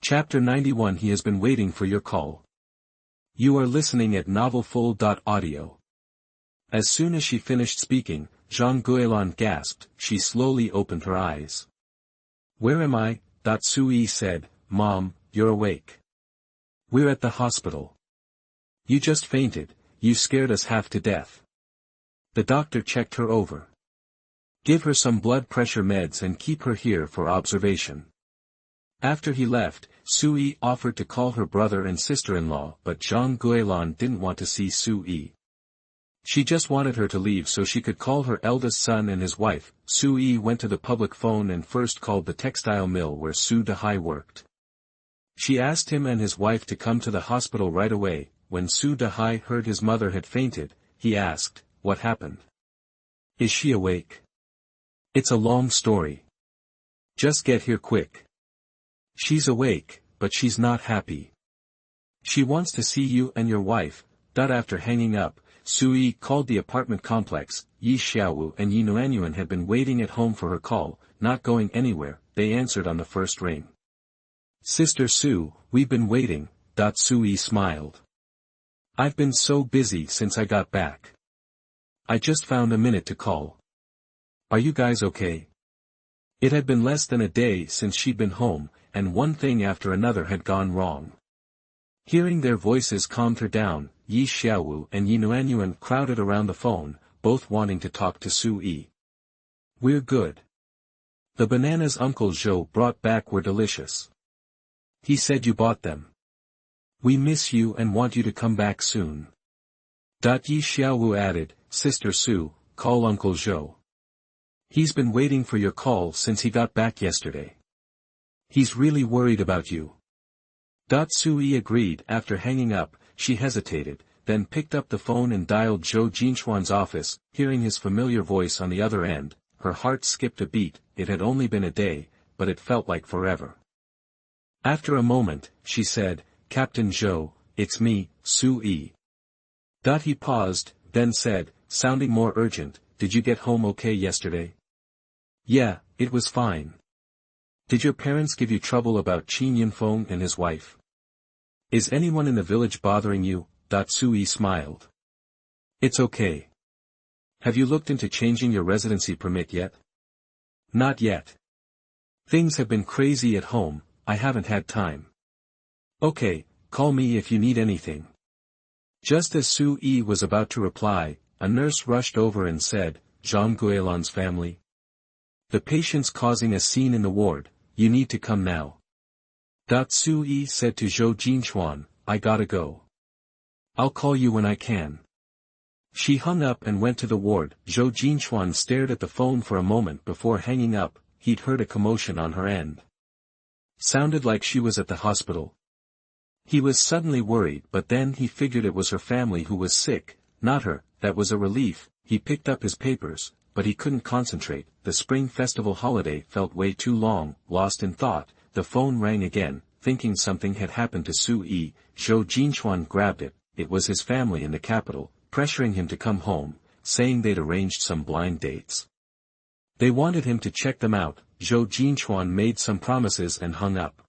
Chapter 91. He has been waiting for your call. You are listening at novelfull.audio. As soon as she finished speaking, Jean Bailian gasped. She slowly opened her eyes. Where am I? Sui said, Mom, you're awake. We're at the hospital. You just fainted, you scared us half to death. The doctor checked her over. Give her some blood pressure meds and keep her here for observation. After he left, Sui offered to call her brother and sister-in-law, but Jean Bailian didn't want to see Sui. She just wanted her to leave so she could call her eldest son and his wife. Sui went to the public phone and first called the textile mill where Su Dehai worked. She asked him and his wife to come to the hospital right away. When Su Dehai heard his mother had fainted, he asked, What happened? Is she awake? It's a long story. Just get here quick. She's awake, but she's not happy. She wants to see you and your wife. After hanging up, Sui called the apartment complex. Yi Xiaowu and Yi Nuanyuan had been waiting at home for her call, not going anywhere. They answered on the first ring. Sister Su, we've been waiting. Sui smiled. I've been so busy since I got back. I just found a minute to call. Are you guys okay? It had been less than a day since she'd been home, and one thing after another had gone wrong. Hearing their voices calmed her down. Yi Xiaowu and Yi Nuanyuan crowded around the phone, both wanting to talk to Sui. We're good. The bananas Uncle Zhou brought back were delicious. He said you bought them. We miss you and want you to come back soon. Yi Xiaowu added, Sister Su, call Uncle Zhou. He's been waiting for your call since he got back yesterday. He's really worried about you. Sui agreed. After hanging up, she hesitated, then picked up the phone and dialed Zhou Jinchuan's office. Hearing his familiar voice on the other end, her heart skipped a beat. It had only been a day, but it felt like forever. After a moment, she said, Captain Zhou, it's me, Sui. He paused, then said, sounding more urgent, Did you get home okay yesterday? Yeah, it was fine. Did your parents give you trouble about Qin Yunfeng and his wife? Is anyone in the village bothering you? Sui smiled. It's okay. Have you looked into changing your residency permit yet? Not yet. Things have been crazy at home, I haven't had time. Okay, call me if you need anything. Just as Sui was about to reply, a nurse rushed over and said, Jean Bailian's family? The patient's causing a scene in the ward, you need to come now. Sui said to Zhou Jinchuan, I gotta go. I'll call you when I can. She hung up and went to the ward. Zhou Jinchuan stared at the phone for a moment before hanging up. He'd heard a commotion on her end. Sounded like she was at the hospital. He was suddenly worried, but then he figured it was her family who was sick, not her. That was a relief. He picked up his papers, but he couldn't concentrate. The spring festival holiday felt way too long. Lost in thought, the phone rang again. Thinking something had happened to Sui, Zhou Jinchuan grabbed it. It was his family in the capital, pressuring him to come home, saying they'd arranged some blind dates. They wanted him to check them out. Zhou Jinchuan made some promises and hung up.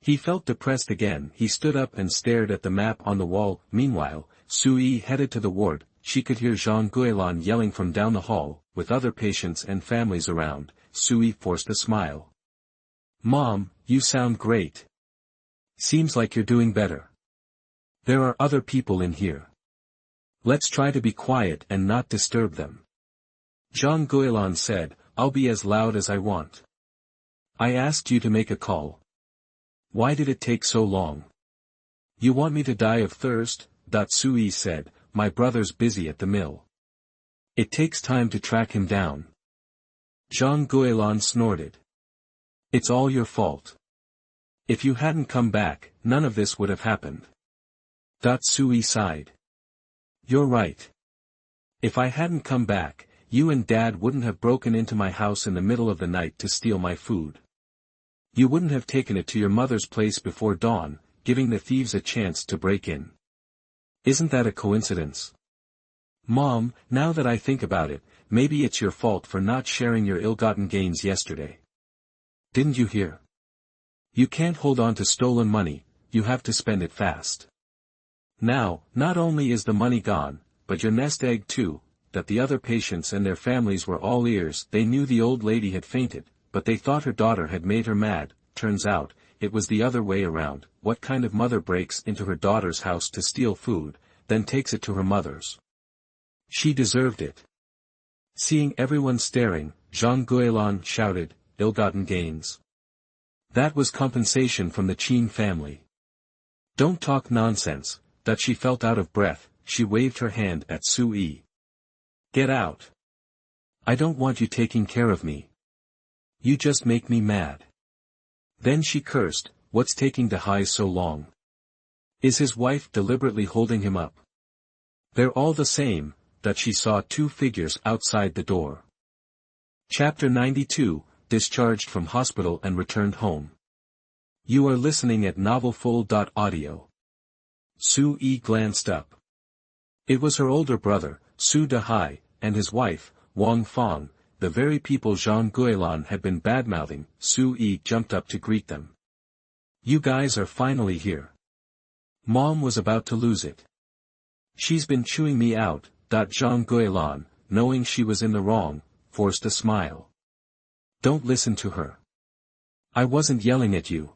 He felt depressed again. He stood up and stared at the map on the wall. Meanwhile, Sui headed to the ward. She could hear Jean Bailian yelling from down the hall. With other patients and families around, Sui forced a smile. Mom, you sound great. Seems like you're doing better. There are other people in here. Let's try to be quiet and not disturb them. Jean Bailian said, I'll be as loud as I want. I asked you to make a call. Why did it take so long? You want me to die of thirst? Sui said, my brother's busy at the mill. It takes time to track him down. Jean Bailian snorted. It's all your fault. If you hadn't come back, none of this would have happened. Sui sighed. You're right. If I hadn't come back, you and Dad wouldn't have broken into my house in the middle of the night to steal my food. You wouldn't have taken it to your mother's place before dawn, giving the thieves a chance to break in. Isn't that a coincidence? Mom, now that I think about it, maybe it's your fault for not sharing your ill-gotten gains yesterday. Didn't you hear? You can't hold on to stolen money, you have to spend it fast. Now, not only is the money gone, but your nest egg too. That the other patients and their families were all ears. They knew the old lady had fainted, but they thought her daughter had made her mad. Turns out, it was the other way around. What kind of mother breaks into her daughter's house to steal food, then takes it to her mother's? She deserved it. Seeing everyone staring, Jean Guélan shouted, "Ill-gotten gains." That was compensation from the Qin family. Don't talk nonsense. That she felt out of breath, she waved her hand at Sui. Get out. I don't want you taking care of me. You just make me mad. Then she cursed, what's taking Dahai so long? Is his wife deliberately holding him up? They're all the same. That she saw two figures outside the door. Chapter 92, Discharged from Hospital and Returned Home. You are listening at novelfull.audio. Sui glanced up. It was her older brother, Su Dahai, and his wife, Wang Fong, the very people Jean Guélan had been badmouthing. Sui jumped up to greet them. You guys are finally here. Mom was about to lose it. She's been chewing me out. Jean Guélan, knowing she was in the wrong, forced a smile. Don't listen to her. I wasn't yelling at you.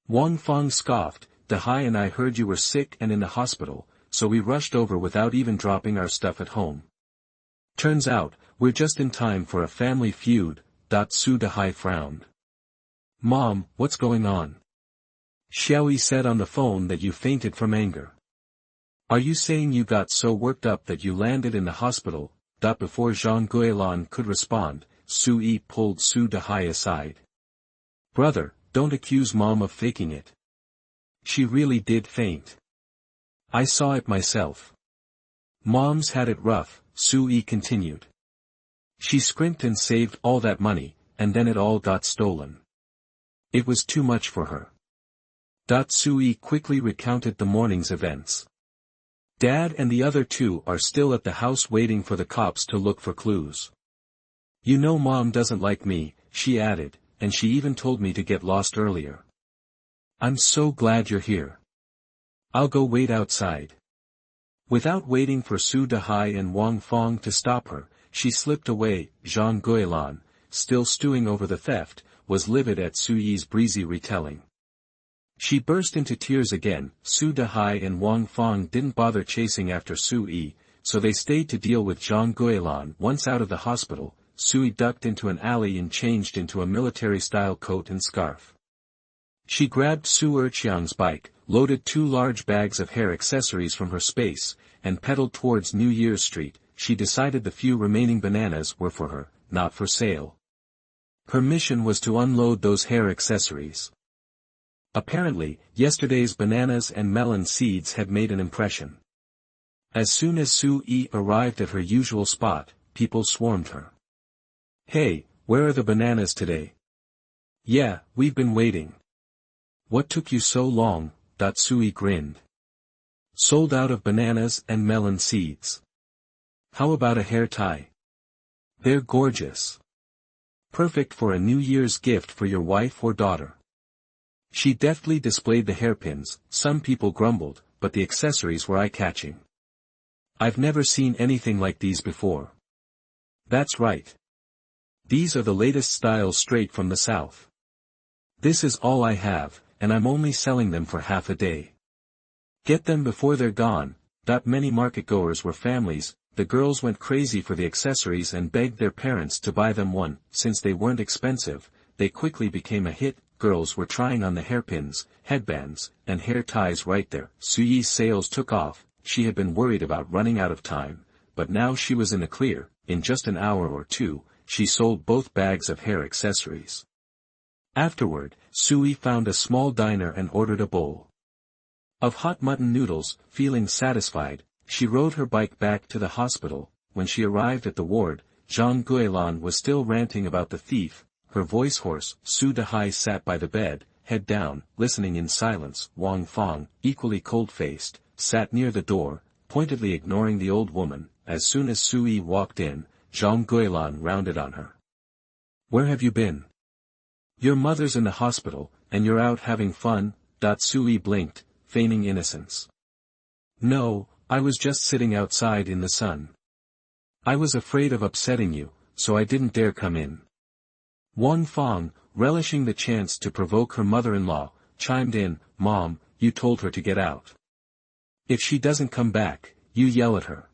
Wang Fong scoffed. Dahai and I heard you were sick and in the hospital, so we rushed over without even dropping our stuff at home. Turns out, we're just in time for a family feud. Su Dahai frowned. Mom, what's going on? Xiao said on the phone that you fainted from anger. Are you saying you got so worked up that you landed in the hospital? Before Jean Guélan could respond, Sui pulled Su Dahai aside. Brother, don't accuse Mom of faking it. She really did faint. I saw it myself. Mom's had it rough, Sui continued. She scrimped and saved all that money, and then it all got stolen. It was too much for her. Sui quickly recounted the morning's events. Dad and the other two are still at the house waiting for the cops to look for clues. You know Mom doesn't like me, she added, and she even told me to get lost earlier. I'm so glad you're here. I'll go wait outside. Without waiting for Su Dahai and Wang Fong to stop her, she slipped away. Jean Guélan, still stewing over the theft, was livid at Sui's breezy retelling. She burst into tears again. Su Dahai and Wang Fong didn't bother chasing after Sui, so they stayed to deal with Jean Guélan. Once out of the hospital, Sui ducked into an alley and changed into a military-style coat and scarf. She grabbed Su Erqiang's bike, loaded 2 large bags of hair accessories from her space, and pedaled towards New Year's Street. She decided the few remaining bananas were for her, not for sale. Her mission was to unload those hair accessories. Apparently, yesterday's bananas and melon seeds had made an impression. As soon as Sui arrived at her usual spot, people swarmed her. Hey, where are the bananas today? Yeah, we've been waiting. What took you so long? Sui grinned. Sold out of bananas and melon seeds. How about a hair tie? They're gorgeous. Perfect for a New Year's gift for your wife or daughter. She deftly displayed the hairpins. Some people grumbled, but the accessories were eye-catching. I've never seen anything like these before. That's right. These are the latest styles straight from the south. This is all I have, and I'm only selling them for half a day. Get them before they're gone. Many marketgoers were families. The girls went crazy for the accessories and begged their parents to buy them one. Since they weren't expensive, they quickly became a hit. Girls were trying on the hairpins, headbands, and hair ties right there. Sui's sales took off. She had been worried about running out of time, but now she was in the clear. In just an hour or two, she sold both bags of hair accessories. Afterward, Sui found a small diner and ordered a bowl of hot mutton noodles. Feeling satisfied, she rode her bike back to the hospital. When she arrived at the ward, Jean Guélan was still ranting about the thief, her voice hoarse. Su Dahai sat by the bed, head down, listening in silence. Wang Fong, equally cold-faced, sat near the door, pointedly ignoring the old woman. As soon as Sui walked in, Jean Guélan rounded on her. Where have you been? Your mother's in the hospital. and you're out having fun? Sui blinked, feigning innocence. No, I was just sitting outside in the sun. I was afraid of upsetting you, so I didn't dare come in. Wang Fang, relishing the chance to provoke her mother-in-law, chimed in, Mom, you told her to get out. If she doesn't come back, you yell at her.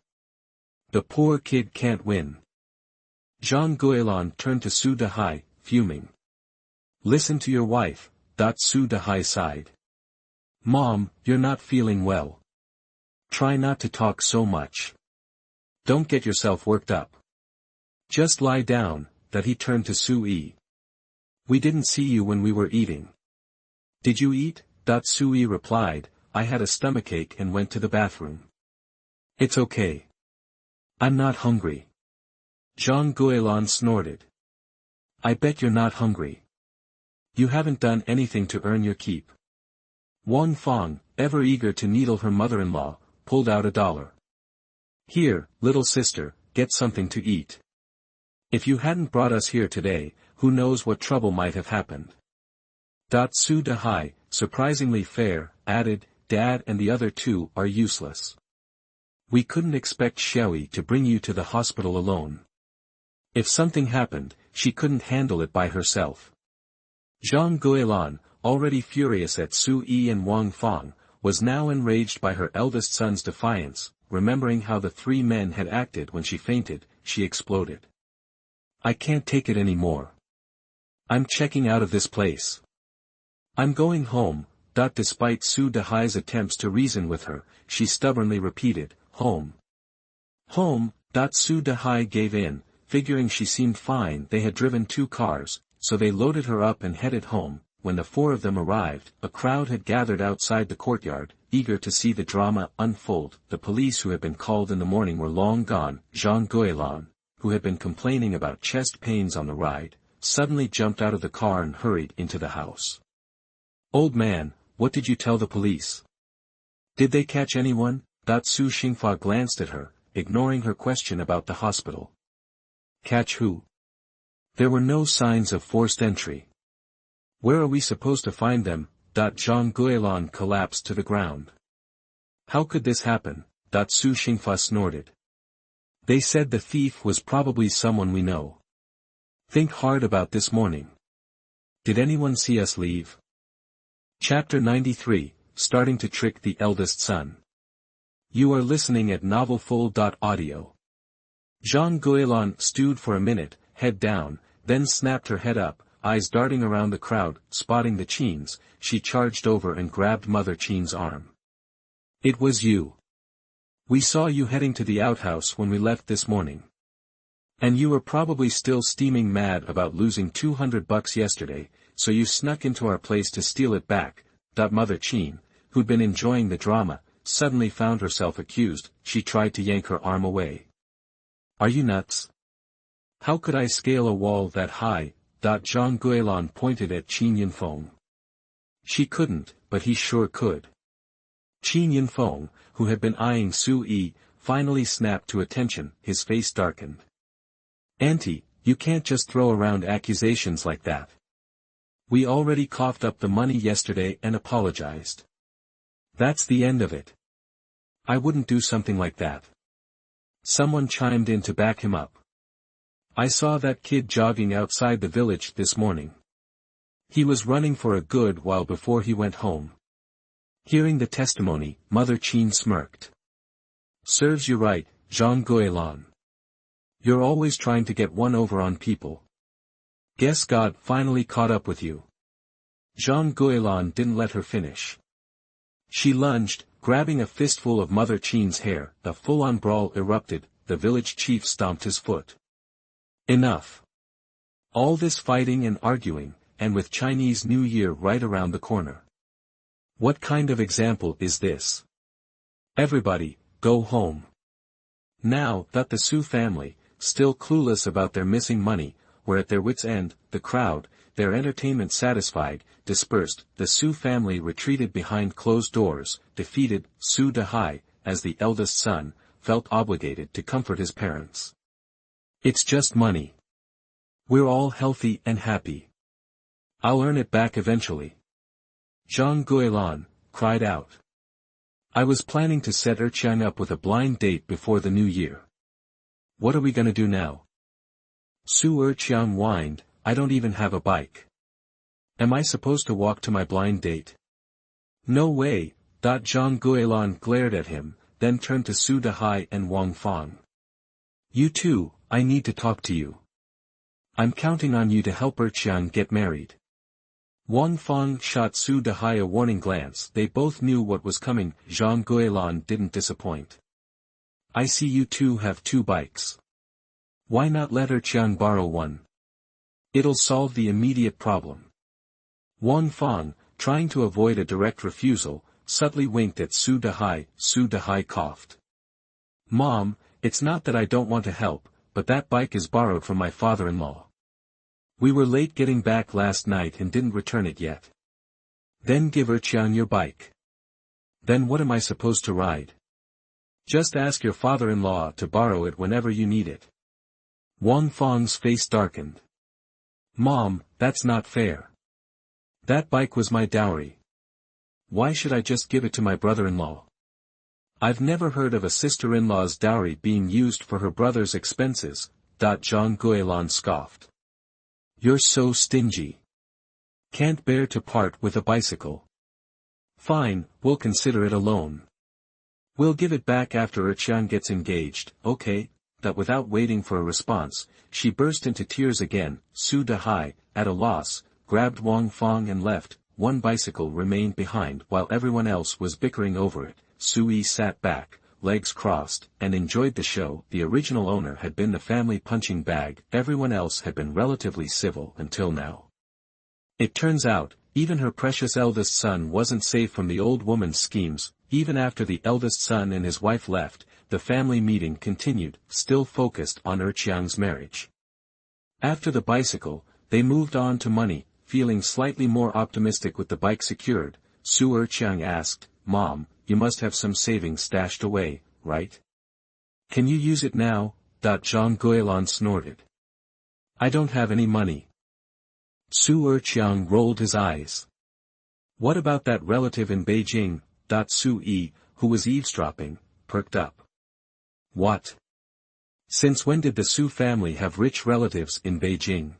The poor kid can't win. Zhang Guilin turned to Su Dehai, fuming. Listen to your wife, Su Dehai sighed. Mom, you're not feeling well. Try not to talk so much. Don't get yourself worked up. Just lie down. That he turned to Sui. We didn't see you when we were eating. Did you eat? Sui replied, I had a stomachache and went to the bathroom. It's okay. I'm not hungry. Zhang Guilin snorted. I bet you're not hungry. You haven't done anything to earn your keep. Wang Fang, ever eager to needle her mother-in-law, pulled out $1. Here, little sister, get something to eat. If you hadn't brought us here today, who knows what trouble might have happened. Su Dehai, surprisingly fair, added, Dad and the other two are useless. We couldn't expect Xiaoi to bring you to the hospital alone. If something happened, she couldn't handle it by herself. Zhang Guilin, already furious at Sui and Wang Fang, was now enraged by her eldest son's defiance. Remembering how the three men had acted when she fainted, she exploded. I can't take it anymore. I'm checking out of this place. I'm going home. Despite Su Dehai's attempts to reason with her, she stubbornly repeated, home. Home. Su Dehai gave in, figuring she seemed fine. They had driven 2 cars, so they loaded her up and headed home. When the 4 of them arrived, a crowd had gathered outside the courtyard, eager to see the drama unfold. The police who had been called in the morning were long gone. Zhang Guilin, who had been complaining about chest pains on the ride, suddenly jumped out of the car and hurried into the house. Old man, what did you tell the police? Did they catch anyone? Su Xingfa glanced at her, ignoring her question about the hospital. Catch who? There were no signs of forced entry. Where are we supposed to find them? Zhang Guilin collapsed to the ground. How could this happen? Su Xingfa snorted. They said the thief was probably someone we know. Think hard about this morning. Did anyone see us leave? Chapter 93, Starting to Trick the Eldest Son. You are listening at novelfull.audio. Zhang Guilin stewed for a minute, head down, then snapped her head up, eyes darting around the crowd. Spotting the Qins, she charged over and grabbed Mother Qin's arm. It was you. We saw you heading to the outhouse when we left this morning. And you were probably still steaming mad about losing $200 yesterday, so you snuck into our place to steal it back. Mother Qin, who'd been enjoying the drama, suddenly found herself accused. She tried to yank her arm away. Are you nuts? How could I scale a wall that high? Zhang Guilin pointed at Qin Yinfeng. She couldn't, but he sure could. Qin Yinfeng, who had been eyeing Sui, finally snapped to attention. His face darkened. Auntie, you can't just throw around accusations like that. We already coughed up the money yesterday and apologized. That's the end of it. I wouldn't do something like that. Someone chimed in to back him up. I saw that kid jogging outside the village this morning. He was running for a good while before he went home. Hearing the testimony, Mother Qin smirked. Serves you right, Zhang Guilin. You're always trying to get one over on people. Guess God finally caught up with you. Zhang Guilin didn't let her finish. She lunged, grabbing a fistful of Mother Qin's hair. A full-on brawl erupted. The village chief stomped his foot. Enough. All this fighting and arguing, and with Chinese New Year right around the corner. What kind of example is this? Everybody, go home. Now that the Su family, still clueless about their missing money, were at their wits' end, the crowd, their entertainment satisfied, dispersed. The Su family retreated behind closed doors. Defeated, Su Dehai, as the eldest son, felt obligated to comfort his parents. It's just money. We're all healthy and happy. I'll earn it back eventually. Zhang Guilan cried out. I was planning to set Erqiang up with a blind date before the new year. What are we gonna do now? Su Erqiang whined, I don't even have a bike. Am I supposed to walk to my blind date? No way. Zhang Guilan glared at him, then turned to Su Dehai and Wang Fang. You two, I need to talk to you. I'm counting on you to help Erqiang get married. Wang Fang shot Su Dehai a warning glance. They both knew what was coming. Zhang Guilan didn't disappoint. I see you two have 2 bikes. Why not let Erqiang borrow one? It'll solve the immediate problem. Wang Fang, trying to avoid a direct refusal, subtly winked at Su Dehai. Su Dehai coughed. Mom, it's not that I don't want to help, but that bike is borrowed from my father-in-law. We were late getting back last night and didn't return it yet. Then give Erqiang your bike. Then what am I supposed to ride? Just ask your father-in-law to borrow it whenever you need it. Wang Fang's face darkened. Mom, that's not fair. That bike was my dowry. Why should I just give it to my brother-in-law? I've never heard of a sister-in-law's dowry being used for her brother's expenses. Zhang Guilan scoffed. You're so stingy. Can't bear to part with a bicycle. Fine, we'll consider it a loan. We'll give it back after Erqiang gets engaged, okay? That without waiting for a response, she burst into tears again. Su Dehai, at a loss, grabbed Wang Fang and left. One bicycle remained behind while everyone else was bickering over it. Sui sat back, legs crossed, and enjoyed the show. The original owner had been the family punching bag. Everyone else had been relatively civil until now. It turns out, even her precious eldest son wasn't safe from the old woman's schemes. Even after the eldest son and his wife left, the family meeting continued, still focused on Erqiang's marriage. After the bicycle, they moved on to money. Feeling slightly more optimistic with the bike secured, Su Erqiang asked, Mom, you must have some savings stashed away, right? Can you use it now? Zhang Guilan snorted. I don't have any money. Su Erqiang rolled his eyes. What about that relative in Beijing? Su Yi, who was eavesdropping, perked up. What? Since when did the Su family have rich relatives in Beijing?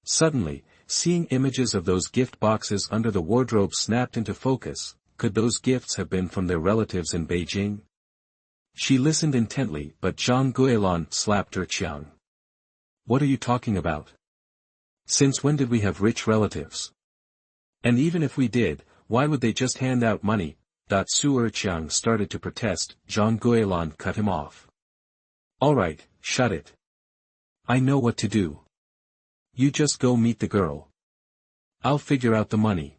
Suddenly, seeing images of those gift boxes under the wardrobe snapped into focus. Could those gifts have been from their relatives in Beijing? She listened intently, but Zhang Guilan slapped Erqiang. What are you talking about? Since when did we have rich relatives? And even if we did, why would they just hand out money? Su Erqiang started to protest. Zhang Guilan cut him off. Alright, shut it. I know what to do. You just go meet the girl. I'll figure out the money.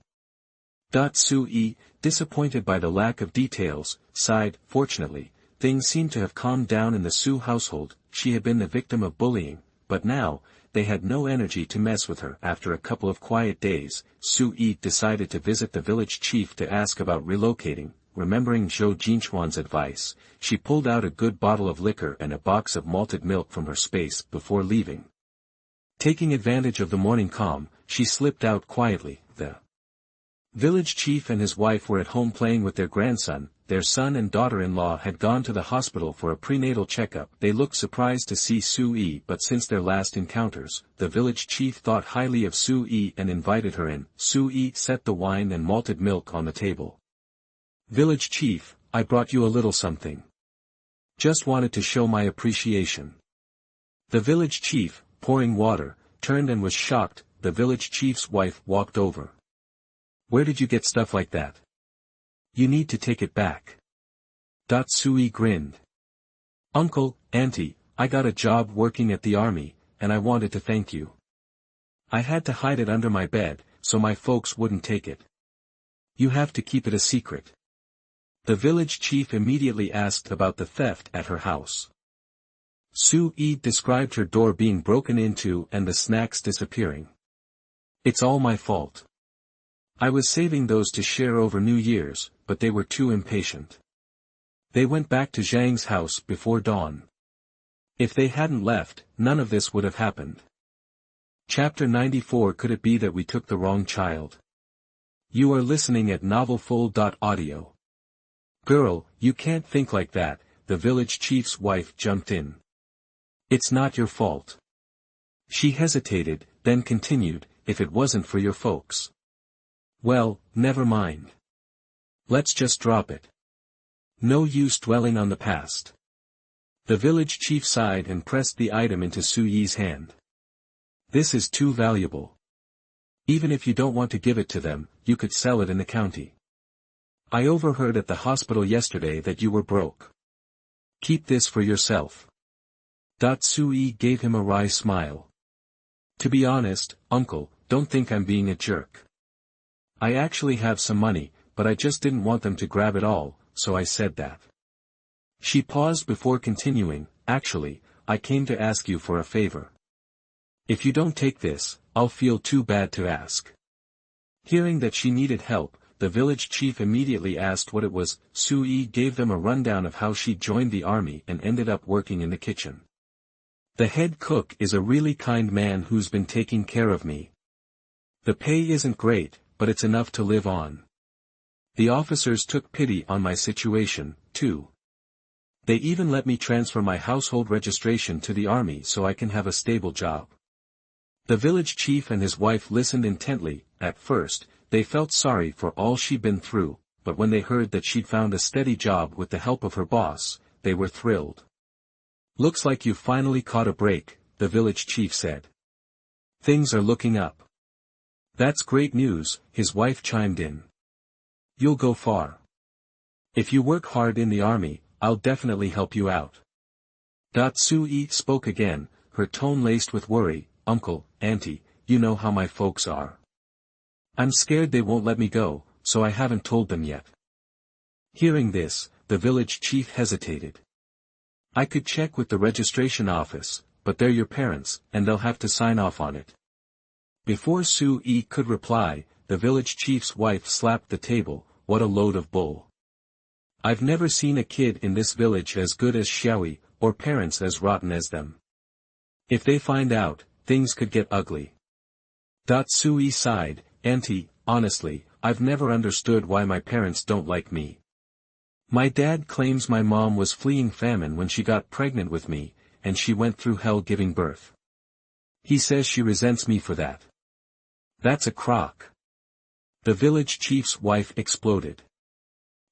Su Yi, disappointed by the lack of details, sighed. Fortunately, things seemed to have calmed down in the Su household. She had been the victim of bullying, but now, they had no energy to mess with her. After a couple of quiet days, Su Yi decided to visit the village chief to ask about relocating. Remembering Zhou Jinchuan's advice, she pulled out a good bottle of liquor and a box of malted milk from her space before leaving. Taking advantage of the morning calm, she slipped out quietly. The village chief and his wife were at home playing with their grandson. Their son and daughter-in-law had gone to the hospital for a prenatal checkup. They looked surprised to see Su Yi, but since their last encounters, the village chief thought highly of Su Yi and invited her in. Su Yi set the wine and malted milk on the table. Village chief, I brought you a little something. Just wanted to show my appreciation. The village chief, pouring water, turned and was shocked. The village chief's wife walked over. Where did you get stuff like that? You need to take it back. Sui grinned. Uncle, auntie, I got a job working at the army, and I wanted to thank you. I had to hide it under my bed, so my folks wouldn't take it. You have to keep it a secret. The village chief immediately asked about the theft at her house. Su Yi described her door being broken into and the snacks disappearing. It's all my fault. I was saving those to share over New Year's, but they were too impatient. They went back to Zhang's house before dawn. If they hadn't left, none of this would have happened. Chapter 94. Could it be that we took the wrong child? You are listening at novelfull.audio. Girl, you can't think like that, the village chief's wife jumped in. It's not your fault. She hesitated, then continued, if it wasn't for your folks. Well, never mind. Let's just drop it. No use dwelling on the past. The village chief sighed and pressed the item into Su Yi's hand. This is too valuable. Even if you don't want to give it to them, you could sell it in the county. I overheard at the hospital yesterday that you were broke. Keep this for yourself. Su Yi gave him a wry smile. To be honest, uncle, don't think I'm being a jerk. I actually have some money, but I just didn't want them to grab it all, so I said that. She paused before continuing, actually, I came to ask you for a favor. If you don't take this, I'll feel too bad to ask. Hearing that she needed help, the village chief immediately asked what it was. Su Yi gave them a rundown of how she joined the army and ended up working in the kitchen. The head cook is a really kind man who's been taking care of me. The pay isn't great, but it's enough to live on. The officers took pity on my situation, too. They even let me transfer my household registration to the army so I can have a stable job. The village chief and his wife listened intently. At first, they felt sorry for all she'd been through, but when they heard that she'd found a steady job with the help of her boss, they were thrilled. Looks like you finally caught a break, the village chief said. Things are looking up. That's great news, his wife chimed in. You'll go far. If you work hard in the army, I'll definitely help you out. Su Yi spoke again, her tone laced with worry. Uncle, auntie, you know how my folks are. I'm scared they won't let me go, so I haven't told them yet. Hearing this, the village chief hesitated. I could check with the registration office, but they're your parents, and they'll have to sign off on it. Before Su Yi could reply, the village chief's wife slapped the table. What a load of bull. I've never seen a kid in this village as good as Xiao, or parents as rotten as them. If they find out, things could get ugly. Su Yi sighed, Auntie, honestly, I've never understood why my parents don't like me. My dad claims my mom was fleeing famine when she got pregnant with me, and she went through hell giving birth. He says she resents me for that. That's a crock. The village chief's wife exploded.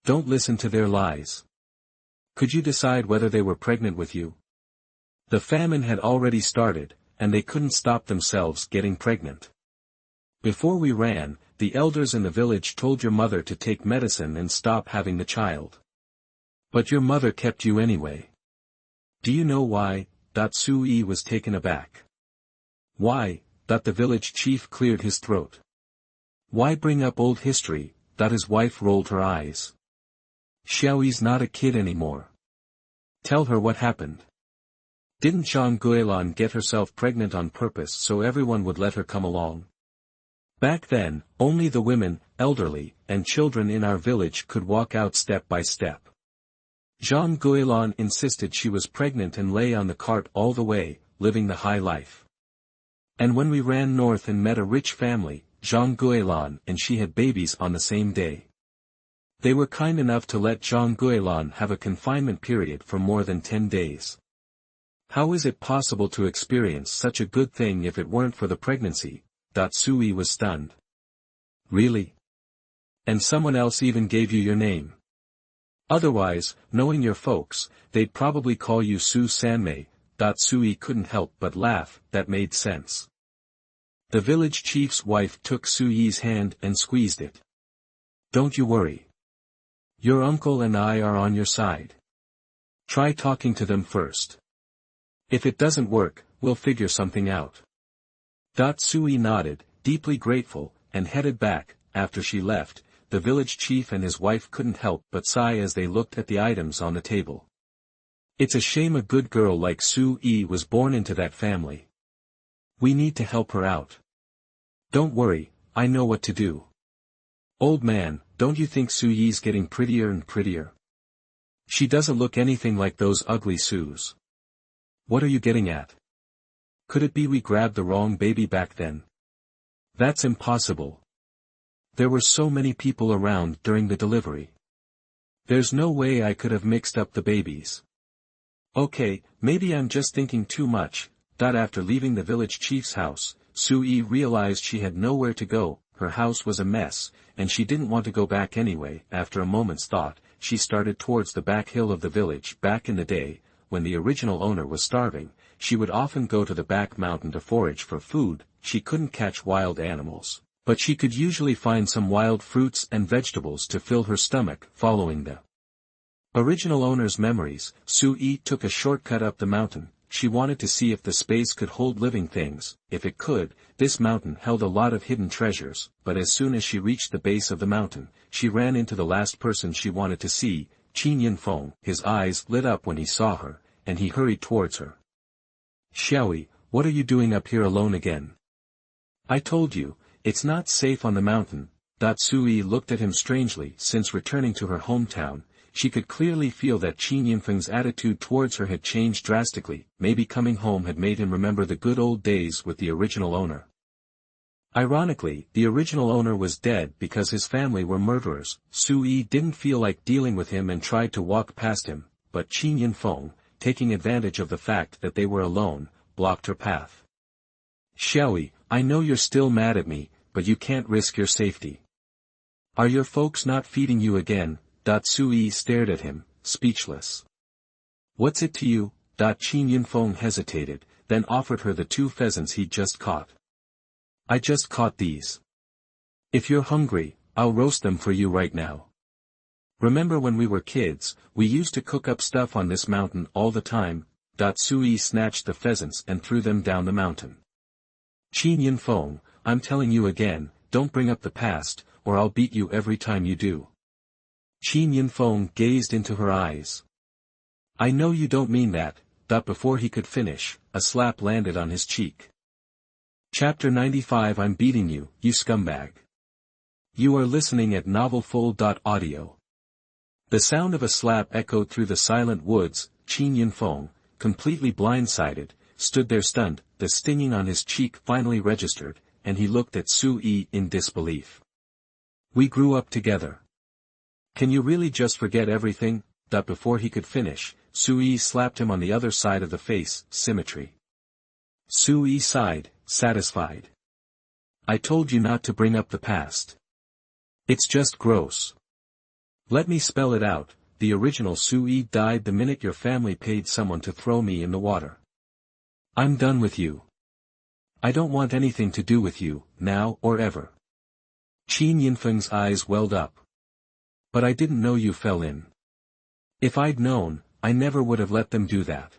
Don't listen to their lies. Could you decide whether they were pregnant with you? The famine had already started, and they couldn't stop themselves getting pregnant. Before we ran, the elders in the village told your mother to take medicine and stop having the child. But your mother kept you anyway. Do you know why? Su Yi was taken aback. Why? The village chief cleared his throat. Why bring up old history? His wife rolled her eyes. Xiaoyi's not a kid anymore. Tell her what happened. Didn't Zhang Guilin get herself pregnant on purpose so everyone would let her come along? Back then, only the women, elderly, and children in our village could walk out step by step. Zhang Guilin insisted she was pregnant and lay on the cart all the way, living the high life. And when we ran north and met a rich family, Zhang Guilin and she had babies on the same day. They were kind enough to let Zhang Guilin have a confinement period for more than 10 days. How is it possible to experience such a good thing if it weren't for the pregnancy? Su Yi was stunned. Really? And someone else even gave you your name? Otherwise, knowing your folks, they'd probably call you Su Sanmei. Su Yi couldn't help but laugh. That made sense. The village chief's wife took Su Yi's hand and squeezed it. Don't you worry. Your uncle and I are on your side. Try talking to them first. If it doesn't work, we'll figure something out. Su Yi nodded, deeply grateful, and headed back. After she left, the village chief and his wife couldn't help but sigh as they looked at the items on the table. It's a shame a good girl like Su Yi was born into that family. We need to help her out. Don't worry, I know what to do. Old man, don't you think Su Yi's getting prettier and prettier? She doesn't look anything like those ugly Sus. What are you getting at? Could it be we grabbed the wrong baby back then? That's impossible. There were so many people around during the delivery. There's no way I could have mixed up the babies. Okay, maybe I'm just thinking too much. After leaving the village chief's house, Sui realized she had nowhere to go. Her house was a mess, and she didn't want to go back anyway. After a moment's thought, she started towards the back hill of the village. Back in the day, when the original owner was starving, she would often go to the back mountain to forage for food. She couldn't catch wild animals, but she could usually find some wild fruits and vegetables to fill her stomach. Following the original owner's memories, Sui took a shortcut up the mountain. She wanted to see if the space could hold living things. If it could, this mountain held a lot of hidden treasures. But as soon as she reached the base of the mountain, she ran into the last person she wanted to see, Qin Yinfeng. His eyes lit up when he saw her, and he hurried towards her. Xiaoi, what are you doing up here alone again? I told you, it's not safe on the mountain. Sui looked at him strangely. Since returning to her hometown, she could clearly feel that Qin Yinfeng's attitude towards her had changed drastically. Maybe coming home had made him remember the good old days with the original owner. Ironically, the original owner was dead because his family were murderers. Sui didn't feel like dealing with him and tried to walk past him, but Qin Yinfeng, taking advantage of the fact that they were alone, blocked her path. Xiaoi, I know you're still mad at me, but you can't risk your safety. Are your folks not feeding you again? Sui stared at him, speechless. What's it to you? Qin Yinfeng hesitated, then offered her the 2 pheasants he'd just caught. I just caught these. If you're hungry, I'll roast them for you right now. Remember when we were kids, we used to cook up stuff on this mountain all the time. Sui snatched the pheasants and threw them down the mountain. Qin Yinfeng, I'm telling you again, don't bring up the past, or I'll beat you every time you do. Qin Yinfeng gazed into her eyes. I know you don't mean that. Before he could finish, a slap landed on his cheek. Chapter 95 I'm beating you, you scumbag. You are listening at novelfull.audio. The sound of a slap echoed through the silent woods. Qin Yinfeng, completely blindsided, stood there stunned. The stinging on his cheek finally registered, and he looked at Sui in disbelief. We grew up together. Can you really just forget everything? Before he could finish, Sui slapped him on the other side of the face. Symmetry. Sui sighed, satisfied. I told you not to bring up the past. It's just gross. Let me spell it out. The original Sui died the minute your family paid someone to throw me in the water. I'm done with you. I don't want anything to do with you, now or ever. Qin Yinfeng's eyes welled up. But I didn't know you fell in. If I'd known, I never would have let them do that.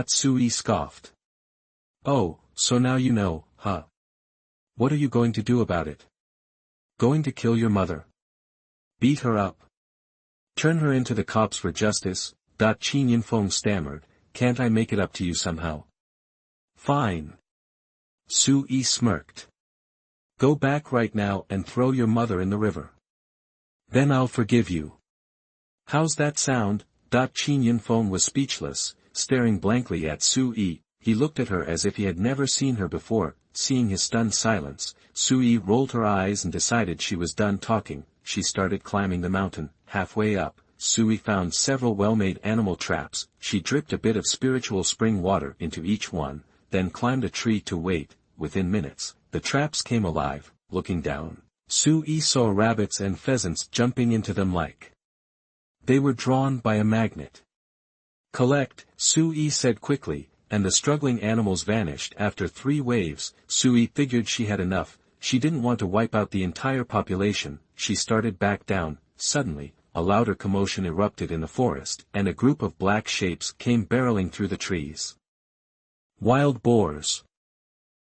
Sui scoffed. Oh, so now you know, huh? What are you going to do about it? Going to kill your mother? Beat her up? Turn her into the cops for justice? Qin Yinfeng stammered, can't I make it up to you somehow? Fine. Sui smirked. Go back right now and throw your mother in the river. Then I'll forgive you. How's that sound? Qin Yinfeng was speechless, staring blankly at Sui. He looked at her as if he had never seen her before. Seeing his stunned silence, Sui rolled her eyes and decided she was done talking. She started climbing the mountain. Halfway up, Sui found several well-made animal traps. She dripped a bit of spiritual spring water into each one, then climbed a tree to wait. Within minutes, the traps came alive. Looking down, Sui saw rabbits and pheasants jumping into them like they were drawn by a magnet. Collect, Sui said quickly, and the struggling animals vanished. After 3 waves, Sui figured she had enough. She didn't want to wipe out the entire population. She started back down. Suddenly, a louder commotion erupted in the forest, and a group of black shapes came barreling through the trees. Wild boars.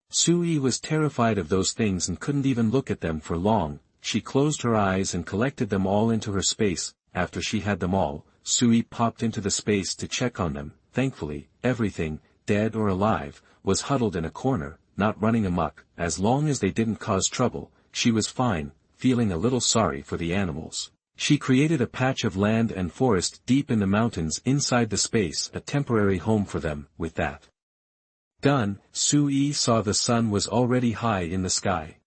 Sui was terrified of those things and couldn't even look at them for long. She closed her eyes and collected them all into her space. After she had them all, Sui popped into the space to check on them. Thankfully, everything, dead or alive, was huddled in a corner, not running amok. As long as they didn't cause trouble, she was fine. Feeling a little sorry for the animals, she created a patch of land and forest deep in the mountains inside the space, a temporary home for them. With that done, Sui saw the sun was already high in the sky.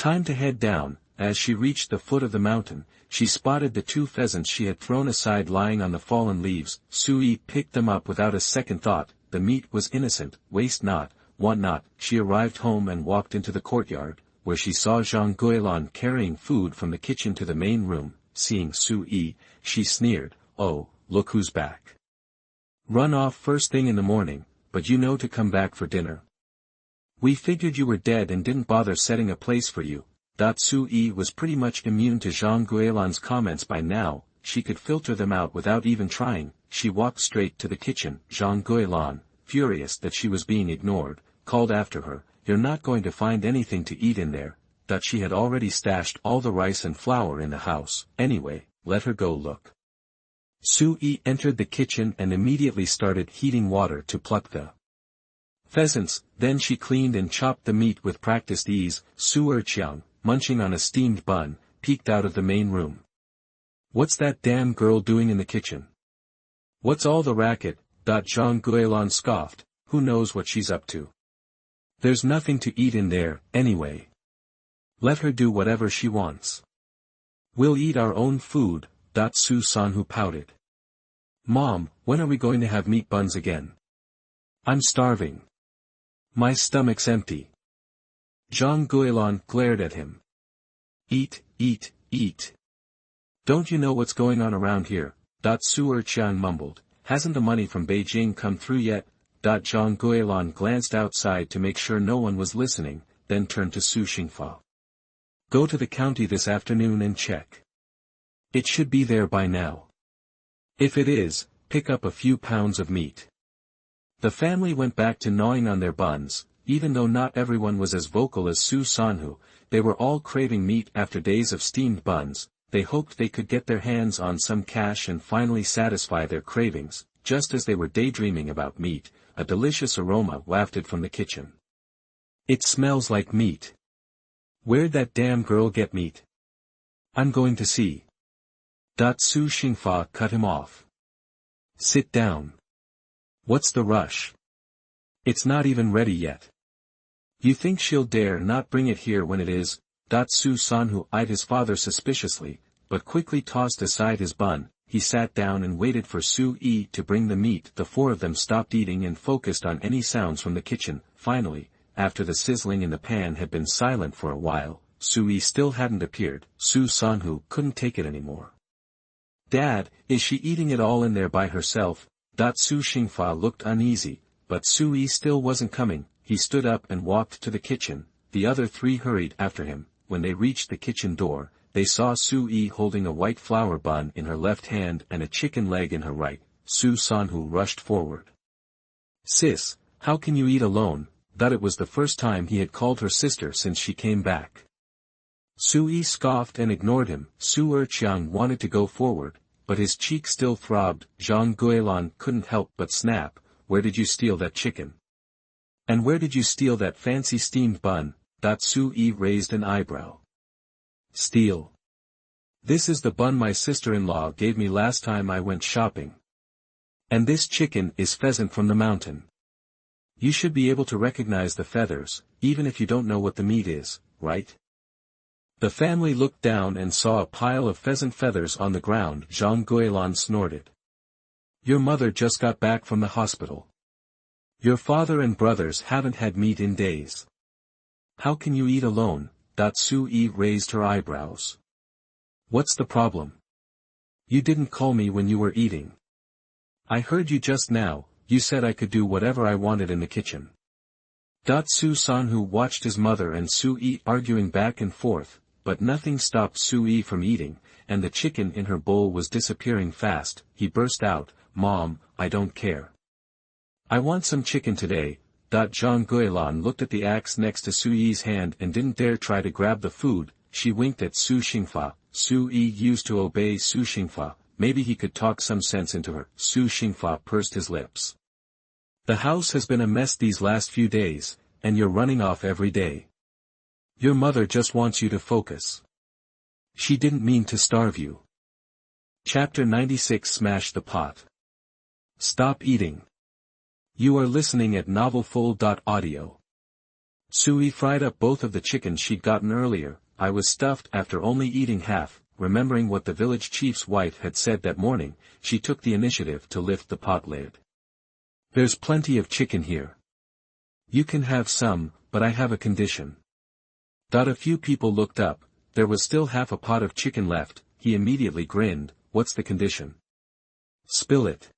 Time to head down. As she reached the foot of the mountain, she spotted the 2 pheasants she had thrown aside lying on the fallen leaves. Sui picked them up without a second thought. The meat was innocent. Waste not, want not. She arrived home and walked into the courtyard, where she saw Jean Guilan carrying food from the kitchen to the main room. Seeing Sui, she sneered, "Oh, look who's back. Run off first thing in the morning, but you know to come back for dinner. We figured you were dead and didn't bother setting a place for you." Sui was pretty much immune to Jean Guilan's comments by now. She could filter them out without even trying. She walked straight to the kitchen. Jean Guilan, furious that she was being ignored, called after her, "You're not going to find anything to eat in there." She had already stashed all the rice and flour in the house. Anyway, let her go look. Sui entered the kitchen and immediately started heating water to pluck the pheasants. Then she cleaned and chopped the meat with practiced ease. Su Erqiang, munching on a steamed bun, peeked out of the main room. "What's that damn girl doing in the kitchen? What's all the racket?" Jean Guilan scoffed. "Who knows what she's up to? There's nothing to eat in there, anyway. Let her do whatever she wants. We'll eat our own food." Su Sanhu pouted. "Mom, when are we going to have meat buns again? I'm starving. My stomach's empty." Jean Guilan glared at him. "Eat, eat, eat. Don't you know what's going on around here?" Su Erqiang mumbled. "Hasn't the money from Beijing come through yet?" Jean Guilan glanced outside to make sure no one was listening, then turned to Su Xingfa. "Go to the county this afternoon and check. It should be there by now. If it is, pick up a few pounds of meat." The family went back to gnawing on their buns. Even though not everyone was as vocal as Su Sanhu, they were all craving meat after days of steamed buns. They hoped they could get their hands on some cash and finally satisfy their cravings. Just as they were daydreaming about meat, a delicious aroma wafted from the kitchen. "It smells like meat. Where'd that damn girl get meat? I'm going to see." Su Xingfa cut him off. "Sit down. What's the rush? It's not even ready yet. You think she'll dare not bring it here when it is?" Su Sanhu eyed his father suspiciously, but quickly tossed aside his bun. He sat down and waited for Sui to bring the meat. The 4 of them stopped eating and focused on any sounds from the kitchen. Finally, after the sizzling in the pan had been silent for a while, Sui still hadn't appeared. Su Sanhu couldn't take it anymore. "Dad, is she eating it all in there by herself?" Su Xingfa looked uneasy, but Sui still wasn't coming. He stood up and walked to the kitchen. The other 3 hurried after him. When they reached the kitchen door, they saw Sui holding a white flour bun in her left hand and a chicken leg in her right. Su Sanhu rushed forward. "Sis, how can you eat alone?" It was the first time he had called her sister since she came back. Sui scoffed and ignored him. Su Erqiang wanted to go forward, but his cheek still throbbed. Jean Guilan couldn't help but snap. "Where did you steal that chicken? And where did you steal that fancy steamed bun?" Sui raised an eyebrow. "Steal? This is the bun my sister-in-law gave me last time I went shopping. And this chicken is pheasant from the mountain. You should be able to recognize the feathers, even if you don't know what the meat is, right?" The family looked down and saw a pile of pheasant feathers on the ground. Jean Guilan snorted. "Your mother just got back from the hospital. Your father and brothers haven't had meat in days. How can you eat alone?" Sui raised her eyebrows. "What's the problem? You didn't call me when you were eating. I heard you just now. You said I could do whatever I wanted in the kitchen." Su Sanhu watched his mother and Sui arguing back and forth, but nothing stopped Sui from eating, and the chicken in her bowl was disappearing fast. He burst out, "Mom, I don't care. I want some chicken today." Jean Guilan looked at the axe next to Sui's hand and didn't dare try to grab the food. She winked at Su Xingfa. Sui used to obey Su Xingfa. Maybe he could talk some sense into her. Su Xingfa pursed his lips. "The house has been a mess these last few days, and you're running off every day. Your mother just wants you to focus. She didn't mean to starve you." Chapter 96 Smash the Pot. Stop eating. You are listening at novelfull.audio. Sui fried up both of the chickens she'd gotten earlier. I was stuffed after only eating half. Remembering what the village chief's wife had said that morning, she took the initiative to lift the pot lid. There's plenty of chicken here. You can have some, but I have a condition. A few people looked up. There was still half a pot of chicken left. He immediately grinned. What's the condition? Spill it.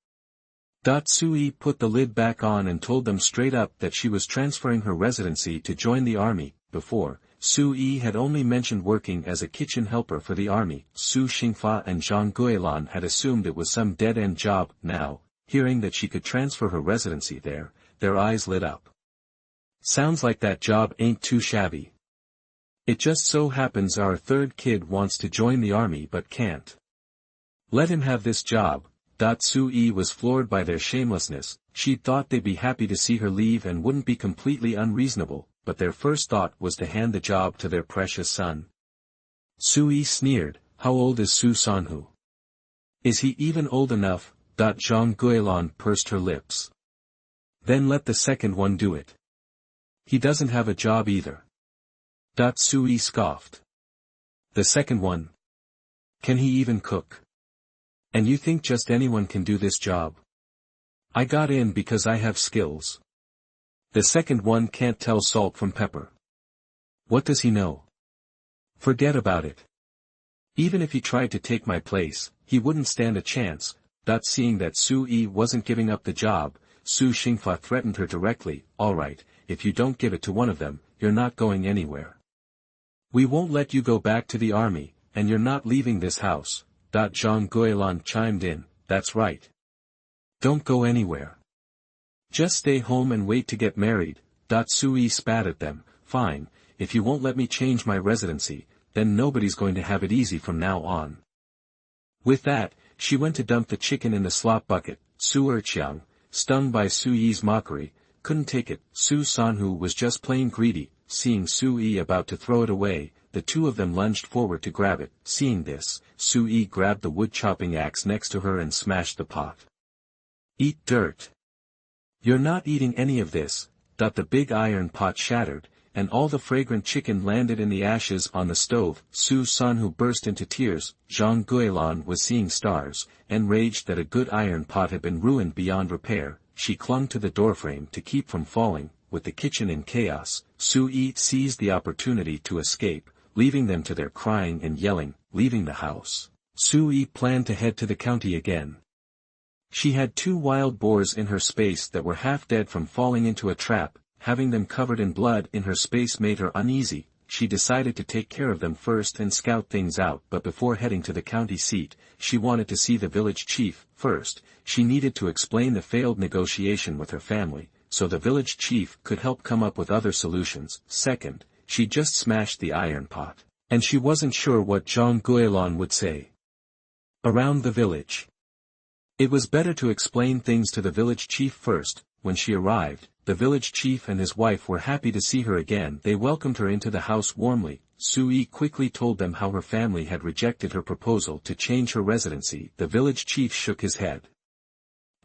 Sui put the lid back on and told them straight up that she was transferring her residency to join the army. Before, Sui had only mentioned working as a kitchen helper for the army. Su Xingfa and Zhang Guilan had assumed it was some dead-end job. Now, hearing that she could transfer her residency there, their eyes lit up. Sounds like that job ain't too shabby. It just so happens our third kid wants to join the army but can't. Let him have this job. Sui was floored by their shamelessness. She'd thought they'd be happy to see her leave and wouldn't be completely unreasonable, but their first thought was to hand the job to their precious son. Sui sneered. How old is Su Sanhu? Is he even old enough? Zhang Guilan pursed her lips. Then let the second one do it. He doesn't have a job either. Sui scoffed. The second one? Can he even cook? And you think just anyone can do this job? I got in because I have skills. The second one can't tell salt from pepper. What does he know? Forget about it. Even if he tried to take my place, he wouldn't stand a chance. Seeing that Sui wasn't giving up the job, Su Xingfa threatened her directly. All right, if you don't give it to one of them, you're not going anywhere. We won't let you go back to the army, and you're not leaving this house. Zhang Guilan chimed in. That's right. Don't go anywhere. Just stay home and wait to get married. Sui spat at them. Fine, if you won't let me change my residency, then nobody's going to have it easy from now on. With that, she went to dump the chicken in the slop bucket. Su Erqiang, stung by Sui's mockery, couldn't take it. Su Sanhu was just plain greedy. Seeing Sui about to throw it away, the two of them lunged forward to grab it. Seeing this, Sui grabbed the wood-chopping axe next to her and smashed the pot. Eat dirt. You're not eating any of this. The big iron pot shattered, and all the fragrant chicken landed in the ashes on the stove. Su Sanhu burst into tears. Zhang Guilan was seeing stars, enraged that a good iron pot had been ruined beyond repair. She clung to the doorframe to keep from falling. With the kitchen in chaos, Sui seized the opportunity to escape, leaving them to their crying and yelling. Leaving the house, Sui planned to head to the county again. She had 2 wild boars in her space that were half dead from falling into a trap. Having them covered in blood in her space made her uneasy. She decided to take care of them first and scout things out, but before heading to the county seat, she wanted to see the village chief. First, she needed to explain the failed negotiation with her family, so the village chief could help come up with other solutions. Second, she just smashed the iron pot, and she wasn't sure what Zhang Guilan would say. Around the village. It was better to explain things to the village chief first. When she arrived, the village chief and his wife were happy to see her again. They welcomed her into the house warmly. Sui quickly told them how her family had rejected her proposal to change her residency. The village chief shook his head.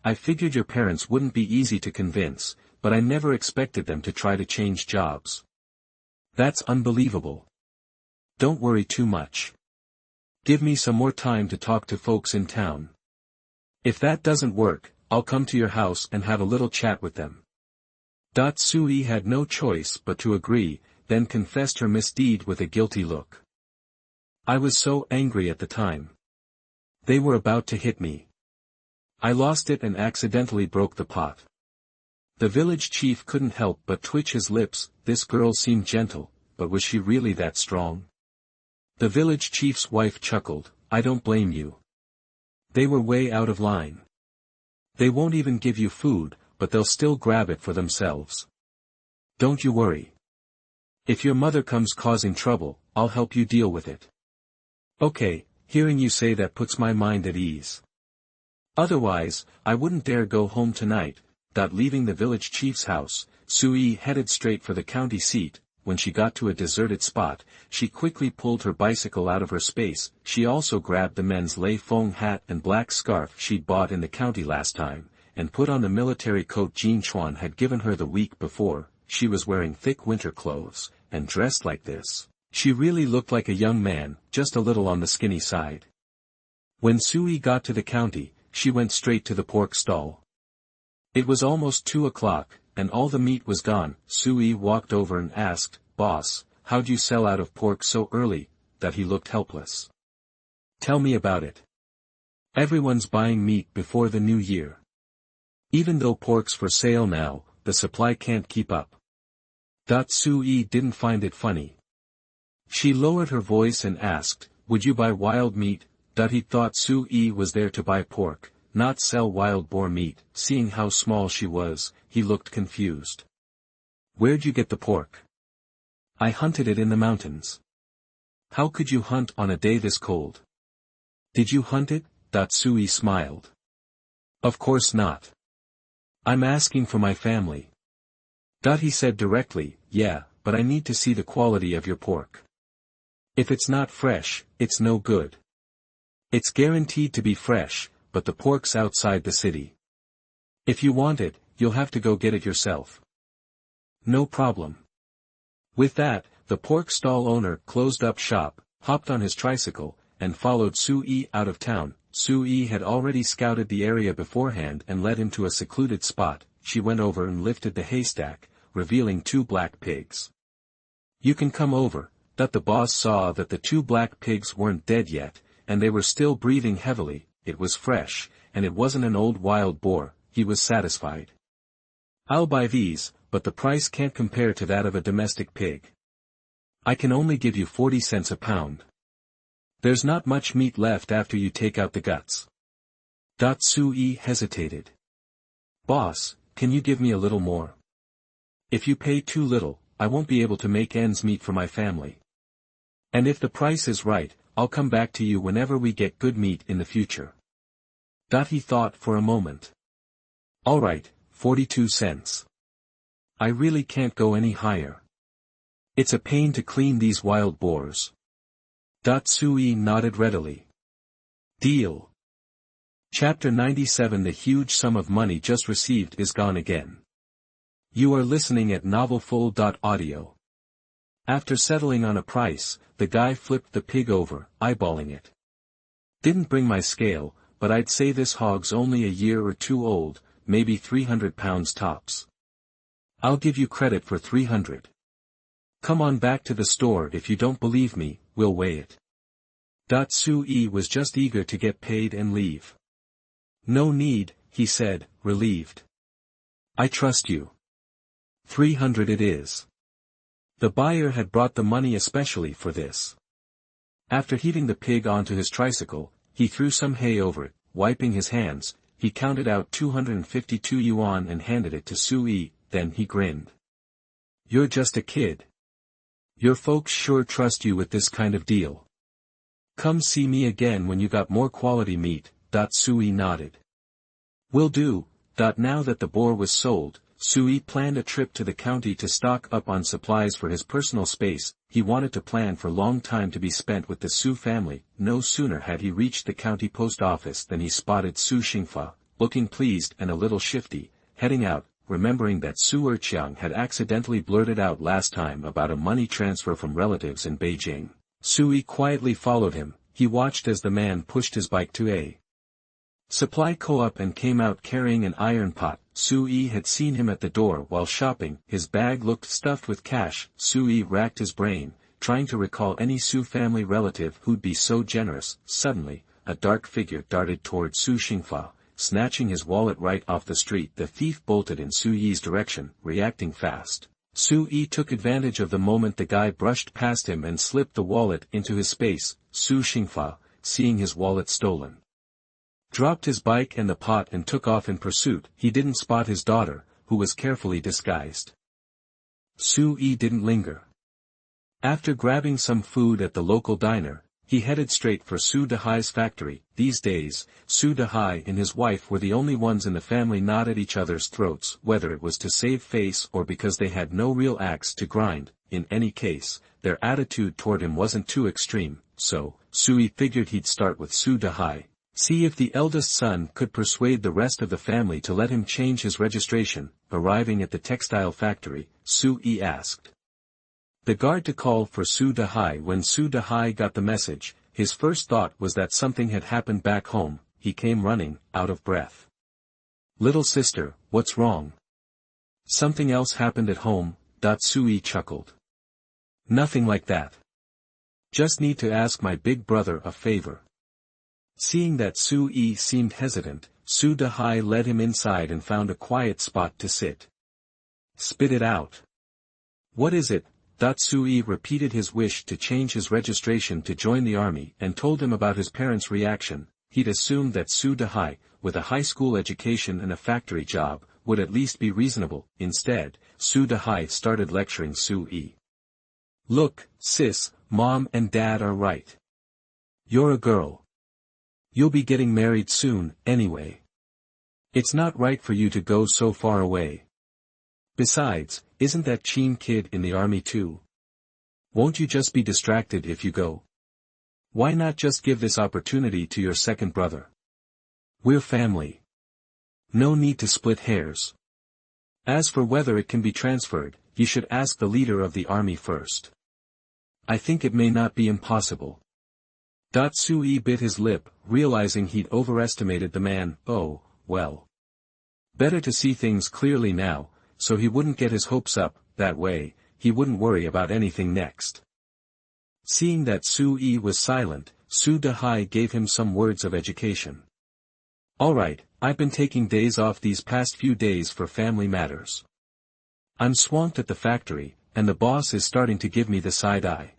I figured your parents wouldn't be easy to convince, but I never expected them to try to change jobs. That's unbelievable. Don't worry too much. Give me some more time to talk to folks in town. If that doesn't work, I'll come to your house and have a little chat with them. Sui had no choice but to agree, then confessed her misdeed with a guilty look. I was so angry at the time. They were about to hit me. I lost it and accidentally broke the pot. The village chief couldn't help but twitch his lips. This girl seemed gentle, but was she really that strong? The village chief's wife chuckled. I don't blame you. They were way out of line. They won't even give you food, but they'll still grab it for themselves. Don't you worry. If your mother comes causing trouble, I'll help you deal with it. Okay, hearing you say that puts my mind at ease. Otherwise, I wouldn't dare go home tonight. Leaving the village chief's house, Sui headed straight for the county seat. When she got to a deserted spot, she quickly pulled her bicycle out of her space. She also grabbed the men's Lei Feng hat and black scarf she'd bought in the county last time, and put on the military coat Jin Chuan had given her the week before. she was wearing thick winter clothes, and dressed like this. She really looked like a young man, just a little on the skinny side. When Sui got to the county, she went straight to the pork stall. It was almost 2 o'clock, and all the meat was gone. Sui walked over and asked, "Boss, how'd you sell out of pork so early?" That he looked helpless. "Tell me about it. Everyone's buying meat before the new year. Even though pork's for sale now, the supply can't keep up." Sui didn't find it funny. She lowered her voice and asked, "Would you buy wild meat?" He thought Sui was there to buy pork, not sell wild boar meat. Seeing how small she was, he looked confused. "Where'd you get the pork?" "I hunted it in the mountains." "How could you hunt on a day this cold?" "Did you hunt it?" Sui smiled. "Of course not. I'm asking for my family." He said directly, "Yeah, but I need to see the quality of your pork. If it's not fresh, it's no good. It's guaranteed to be fresh, but the pork's outside the city. If you want it, you'll have to go get it yourself." "No problem." With that, the pork stall owner closed up shop, hopped on his tricycle, and followed Sui out of town. Sui had already scouted the area beforehand and led him to a secluded spot. She went over and lifted the haystack, revealing 2 black pigs. "You can come over." The boss saw that the 2 black pigs weren't dead yet, and they were still breathing heavily. It was fresh, and it wasn't an old wild boar. He was satisfied. "I'll buy these, but the price can't compare to that of a domestic pig. I can only give you 40 cents a pound. There's not much meat left after you take out the guts." Sui hesitated. "Boss, can you give me a little more? If you pay too little, I won't be able to make ends meet for my family. And if the price is right, I'll come back to you whenever we get good meat in the future." He thought for a moment. "All right, 42 cents. I really can't go any higher. It's a pain to clean these wild boars." Sui nodded readily. "Deal." Chapter 97. The huge sum of money just received is gone again. You are listening at novelfull.audio. After settling on a price, the guy flipped the pig over, eyeballing it. "Didn't bring my scale, but I'd say this hog's only a year or 2 old, maybe 300 pounds tops. I'll give you credit for 300. Come on back to the store if you don't believe me, we'll weigh it." Sui was just eager to get paid and leave. "No need," he said, relieved. "I trust you. 300 it is." The buyer had brought the money especially for this. After heaving the pig onto his tricycle, he threw some hay over it. Wiping his hands, he counted out 252 yuan and handed it to Sui, then he grinned. "You're just a kid. Your folks sure trust you with this kind of deal. Come see me again when you got more quality meat." Sui nodded. "Will do." Now that the boar was sold, Sui planned a trip to the county to stock up on supplies for his personal space. He wanted to plan for long time to be spent with the Su family. No sooner had he reached the county post office than he spotted Su Xingfa, looking pleased and a little shifty, heading out, remembering that Su Erqiang had accidentally blurted out last time about a money transfer from relatives in Beijing. Sui quietly followed him. He watched as the man pushed his bike to a supply co-op and came out carrying an iron pot. Sui had seen him at the door while shopping. His bag looked stuffed with cash. Sui racked his brain, trying to recall any Su family relative who'd be so generous. Suddenly, a dark figure darted toward Su Xingfa, snatching his wallet right off the street. The thief bolted in Sui's direction, reacting fast. Sui took advantage of the moment the guy brushed past him and slipped the wallet into his space. Su Xingfa, seeing his wallet stolen, dropped his bike and the pot and took off in pursuit. He didn't spot his daughter, who was carefully disguised. Sui didn't linger. After grabbing some food at the local diner, he headed straight for Su Dehai's factory. These days, Su Dehai and his wife were the only ones in the family not at each other's throats, whether it was to save face or because they had no real axe to grind. In any case, their attitude toward him wasn't too extreme, so Sui figured he'd start with Su Dehai. See if the eldest son could persuade the rest of the family to let him change his registration. Arriving at the textile factory, Su Yi asked the guard to call for Su Dahai. When Su Dahai got the message, his first thought was that something had happened back home. He came running, out of breath. Little sister, what's wrong? Something else happened at home. Su Yi chuckled. Nothing like that. Just need to ask my big brother a favor. Seeing that Su Yi seemed hesitant, Su Dahai led him inside and found a quiet spot to sit. Spit it out. What is it? Su Yi repeated his wish to change his registration to join the army and told him about his parents' reaction. He'd assumed that Su Dahai, with a high school education and a factory job, would at least be reasonable. Instead, Su Dahai started lecturing Su Yi. Look, sis, mom and dad are right. You're a girl. You'll be getting married soon, anyway. It's not right for you to go so far away. Besides, isn't that Chin kid in the army too? Won't you just be distracted if you go? Why not just give this opportunity to your second brother? We're family. No need to split hairs. As for whether it can be transferred, you should ask the leader of the army first. I think it may not be impossible. Su Yi bit his lip, realizing he'd overestimated the man. Oh, well. Better to see things clearly now, so he wouldn't get his hopes up. That way, he wouldn't worry about anything next. Seeing that Su Yi was silent, Su Dahai gave him some words of education. Alright, I've been taking days off these past few days for family matters. I'm swamped at the factory, and the boss is starting to give me the side eye.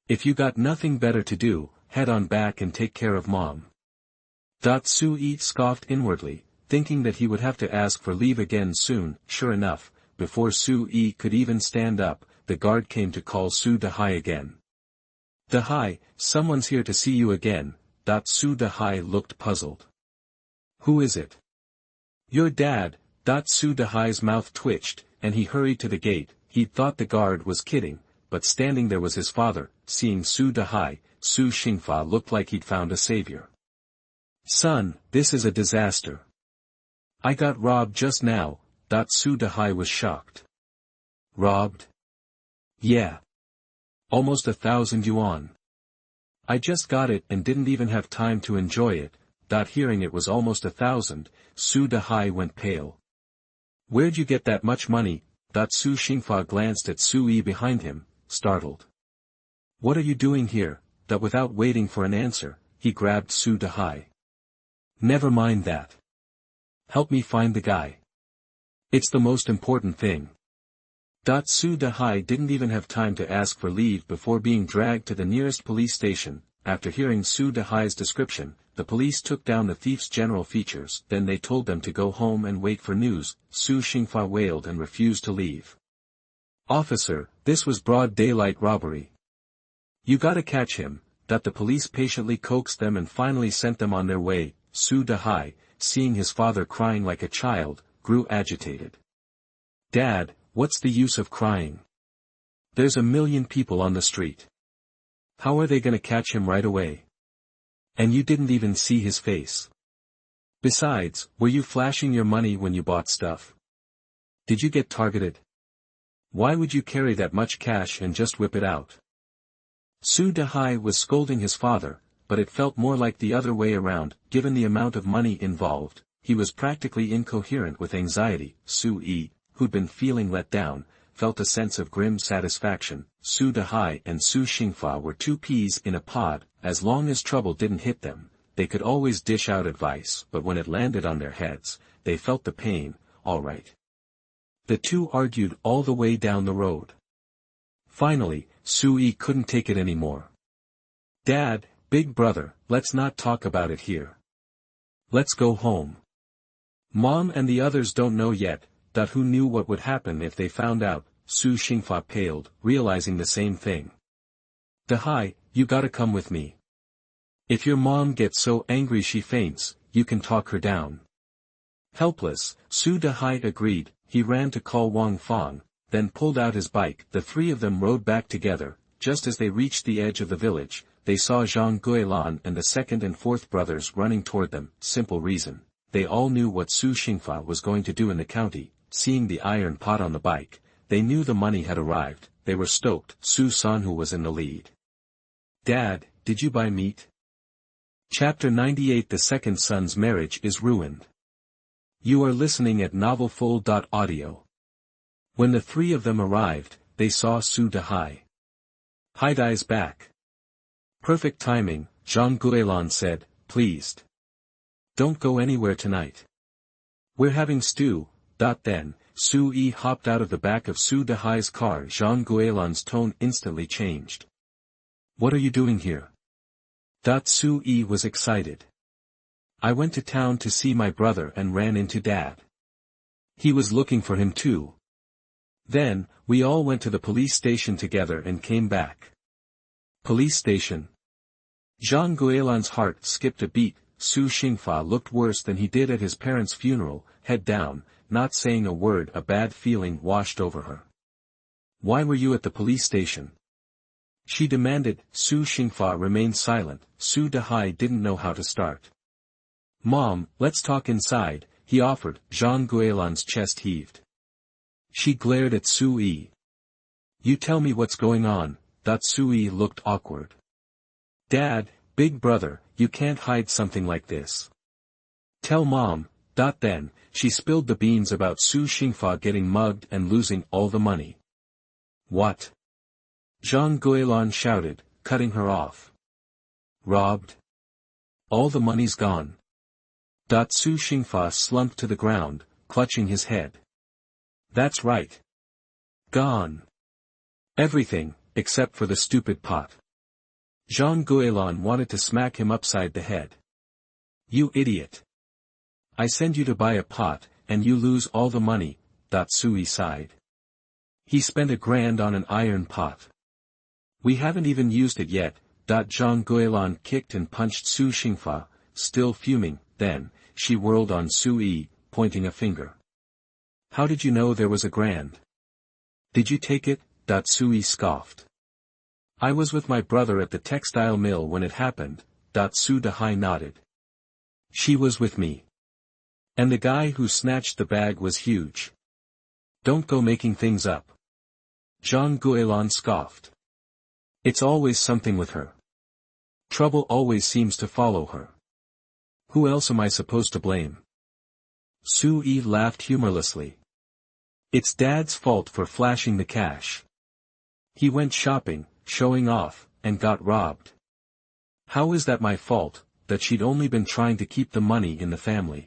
If you got nothing better to do, head on back and take care of mom. Su Yi scoffed inwardly, thinking that he would have to ask for leave again soon. Sure enough, before Su Yi could even stand up, the guard came to call Su Dahai again. Dahai, someone's here to see you again. Su Dahai looked puzzled. Who is it? Your dad. Su Dahai's mouth twitched, and he hurried to the gate. He'd thought the guard was kidding, but standing there was his father. Seeing Su Dahai, Su Xingfa looked like he'd found a savior. Son, this is a disaster. I got robbed just now. Su Dahai was shocked. Robbed? Yeah. Almost 1,000 yuan. I just got it and didn't even have time to enjoy it. Hearing it was almost 1,000, Su Dahai went pale. Where'd you get that much money? Su Xingfa glanced at Su Yi behind him, startled. What are you doing here? Without waiting for an answer, he grabbed Su Dahai. Never mind that. Help me find the guy. It's the most important thing. Su Dahai didn't even have time to ask for leave before being dragged to the nearest police station. After hearing Su Dahai's description, the police took down the thief's general features. Then they told them to go home and wait for news. Su Xingfa wailed and refused to leave. Officer, this was broad daylight robbery. You gotta catch him. The police patiently coaxed them and finally sent them on their way. Su Dahai, seeing his father crying like a child, grew agitated. Dad, what's the use of crying? There's 1 million people on the street. How are they gonna catch him right away? And you didn't even see his face. Besides, were you flashing your money when you bought stuff? Did you get targeted? Why would you carry that much cash and just whip it out? Su Dahai was scolding his father, but it felt more like the other way around. Given the amount of money involved, he was practically incoherent with anxiety. Su Yi, who'd been feeling let down, felt a sense of grim satisfaction. Su Dahai and Su Xingfa were 2 peas in a pod. As long as trouble didn't hit them, they could always dish out advice, but when it landed on their heads, they felt the pain. All right. The two argued all the way down the road. Finally, Su Yi couldn't take it anymore. Dad, big brother, let's not talk about it here. Let's go home. Mom and the others don't know yet. Who knew what would happen if they found out? Su Xingfa paled, realizing the same thing. Dahai, you gotta come with me. If your mom gets so angry she faints, you can talk her down. Helpless, Su Dahai agreed. He ran to call Wang Fang, then pulled out his bike. The 3 of them rode back together. Just as they reached the edge of the village, they saw Jean Guilan and the second and fourth brothers running toward them. Simple reason. They all knew what Su Xingfa was going to do in the county. Seeing the iron pot on the bike, they knew the money had arrived. They were stoked. Su Sanhu was in the lead. "Dad, did you buy meat?" Chapter 98. The second son's marriage is ruined. You are listening at novelfull.audio. When the three of them arrived, they saw Su Dahai. "Haidai's back." "Perfect timing," Zhang Guilan said, pleased. "Don't go anywhere tonight. We're having stew." Then, Su Yi hopped out of the back of Su Dahai's car. Zhang Guilan's tone instantly changed. "What are you doing here?" Su Yi was excited. "I went to town to see my brother and ran into Dad. He was looking for him too. Then, we all went to the police station together and came back." "Police station?" Zhang Guilan's heart skipped a beat. Su Xingfa looked worse than he did at his parents' funeral, head down, not saying a word. A bad feeling washed over her. "Why were you at the police station?" she demanded. Su Xingfa remained silent. Su Dahai didn't know how to start. "Mom, let's talk inside," he offered. Zhang Guilan's chest heaved. She glared at Su Yi. "You tell me what's going on." Su Yi looked awkward. "Dad, big brother, you can't hide something like this. Tell Mom." Then, she spilled the beans about Su Xingfa getting mugged and losing all the money. "What?" Zhang Guilan shouted, cutting her off. "Robbed? All the money's gone." Su Xingfa slumped to the ground, clutching his head. "That's right. Gone. Everything, except for the stupid pot." Zhang Guilan wanted to smack him upside the head. "You idiot. I send you to buy a pot, and you lose all the money." Sui sighed. "He spent $1,000 on an iron pot. We haven't even used it yet." Zhang Guilan kicked and punched Su Xingfa, still fuming. Then, she whirled on Su Yi, pointing a finger. "How did you know there was $1,000? Did you take it?" Sui scoffed. "I was with my brother at the textile mill when it happened." Su Dahai nodded. "She was with me. And the guy who snatched the bag was huge. Don't go making things up." Zhang Guilan scoffed. "It's always something with her. Trouble always seems to follow her. Who else am I supposed to blame?" Su Yi laughed humorlessly. "It's Dad's fault for flashing the cash. He went shopping, showing off, and got robbed. How is that my fault? That she'd only been trying to keep the money in the family."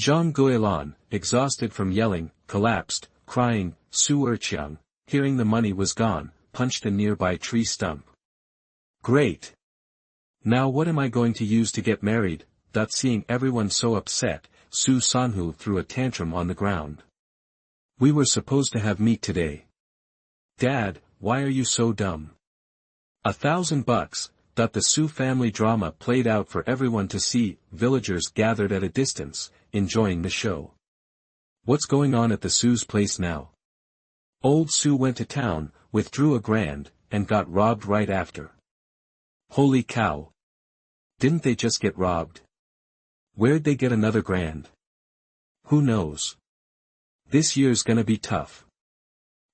Zhang Guilan, exhausted from yelling, collapsed, crying. Su Erqiang, hearing the money was gone, punched a nearby tree stump. "Great! Now what am I going to use to get married?" Seeing everyone so upset, Su Sanhu threw a tantrum on the ground. "We were supposed to have meat today. Dad, why are you so dumb?" $1,000. The Su family drama played out for everyone to see. Villagers gathered at a distance, enjoying the show. "What's going on at the Su's place now?" "Old Su went to town, withdrew $1,000, and got robbed right after." "Holy cow! Didn't they just get robbed? Where'd they get another $1,000? Who knows? This year's gonna be tough."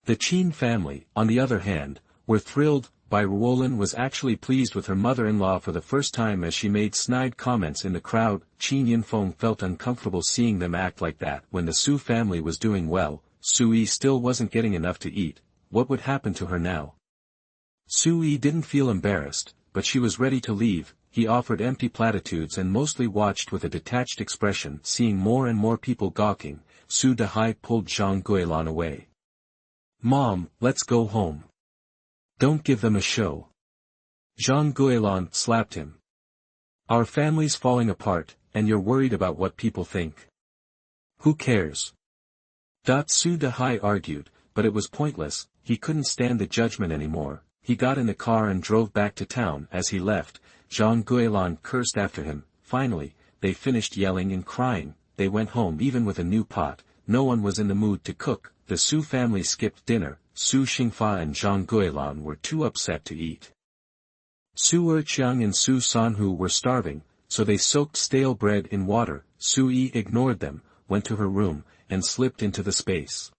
The Qin family, on the other hand, were thrilled. Bai Ruolin was actually pleased with her mother-in-law for the first time as she made snide comments in the crowd. Qin Yinfeng felt uncomfortable seeing them act like that when the Su family was doing well. Su Yi still wasn't getting enough to eat. What would happen to her now? Su Yi didn't feel embarrassed, but she was ready to leave. He offered empty platitudes and mostly watched with a detached expression. Seeing more and more people gawking, Su Dahai pulled Zhang Guilan away. "Mom, let's go home. Don't give them a show." Zhang Guilan slapped him. "Our family's falling apart, and you're worried about what people think. Who cares?" Su Dahai argued, but it was pointless. He couldn't stand the judgment anymore. He got in the car and drove back to town. As he left, Zhang Guilan cursed after him. Finally, they finished yelling and crying. They went home even with a new pot. No one was in the mood to cook. The Su family skipped dinner. Su Xingfa and Zhang Guilan were too upset to eat. Su Erqiang and Su Sanhu were starving, so they soaked stale bread in water. Su Yi ignored them, went to her room, and slipped into the space.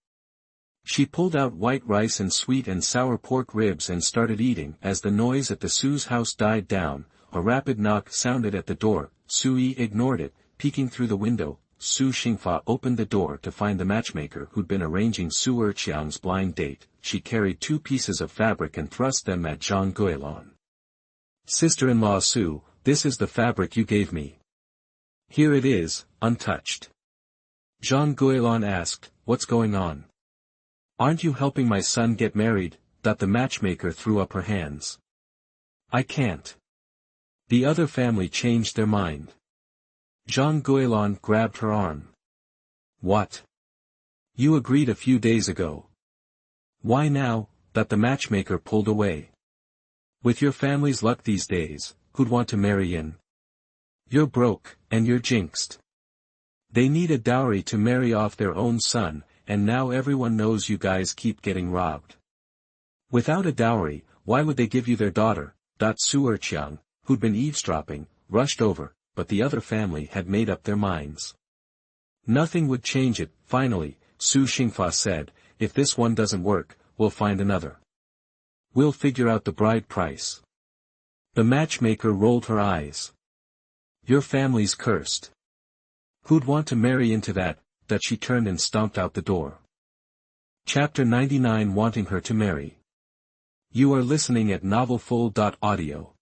She pulled out white rice and sweet and sour pork ribs and started eating. As the noise at the Su's house died down, a rapid knock sounded at the door. Su Yi ignored it, peeking through the window. Su Xingfa opened the door to find the matchmaker who'd been arranging Su Erqiang's blind date. She carried 2 pieces of fabric and thrust them at Zhang Guilin. "Sister-in-law Su, this is the fabric you gave me. Here it is, untouched." Zhang Guilin asked, "What's going on? Aren't you helping my son get married?" The matchmaker threw up her hands. "I can't." The other family changed their mind. Zhang Guilin grabbed her arm. "What? You agreed a few days ago. Why now?" The matchmaker pulled away. "With your family's luck these days, who'd want to marry in? You're broke, and you're jinxed. They need a dowry to marry off their own son, and now everyone knows you guys keep getting robbed. Without a dowry, why would they give you their daughter?" Su Erqiang, who'd been eavesdropping, rushed over, but the other family had made up their minds. Nothing would change it. Finally, Su Xingfa said, "If this one doesn't work, we'll find another. We'll figure out the bride price." The matchmaker rolled her eyes. "Your family's cursed. Who'd want to marry into that?" She turned and stomped out the door. Chapter 99, Wanting her to marry. You are listening at novelfull.audio.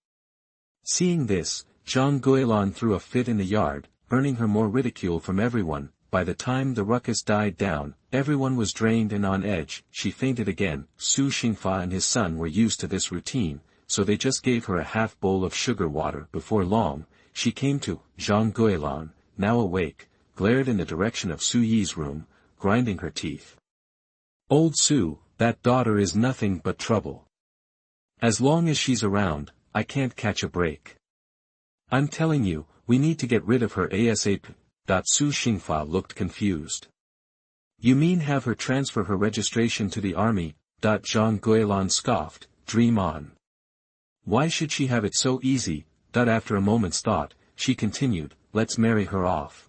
Seeing this, Zhang Guilin threw a fit in the yard, earning her more ridicule from everyone. By the time the ruckus died down, everyone was drained and on edge. She fainted again. Su Xingfa and his son were used to this routine, so they just gave her a half bowl of sugar water. Before long, she came to. Zhang Guilin, now awake, glared in the direction of Su Yi's room, grinding her teeth. "Old Su, that daughter is nothing but trouble. As long as she's around, I can't catch a break. I'm telling you, we need to get rid of her ASAP." Su Xingfa looked confused. "You mean have her transfer her registration to the army?" Zhang Guilin scoffed. "Dream on. Why should she have it so easy?" After a moment's thought, she continued, "Let's marry her off."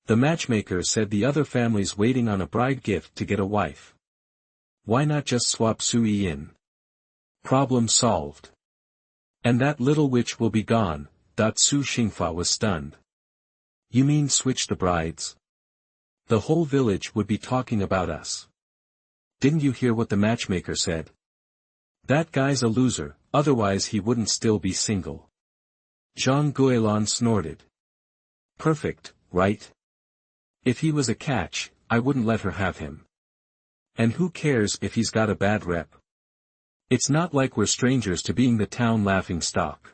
The matchmaker said the other family's waiting on a bride gift to get a wife. Why not just swap Su Yi in? Problem solved. "And that little witch will be gone." Su Xingfa was stunned. "You mean switch the brides? The whole village would be talking about us. Didn't you hear what the matchmaker said? That guy's a loser, otherwise he wouldn't still be single." Zhang Guilin snorted. "Perfect, right? If he was a catch, I wouldn't let her have him. And who cares if he's got a bad rep? It's not like we're strangers to being the town laughing stock."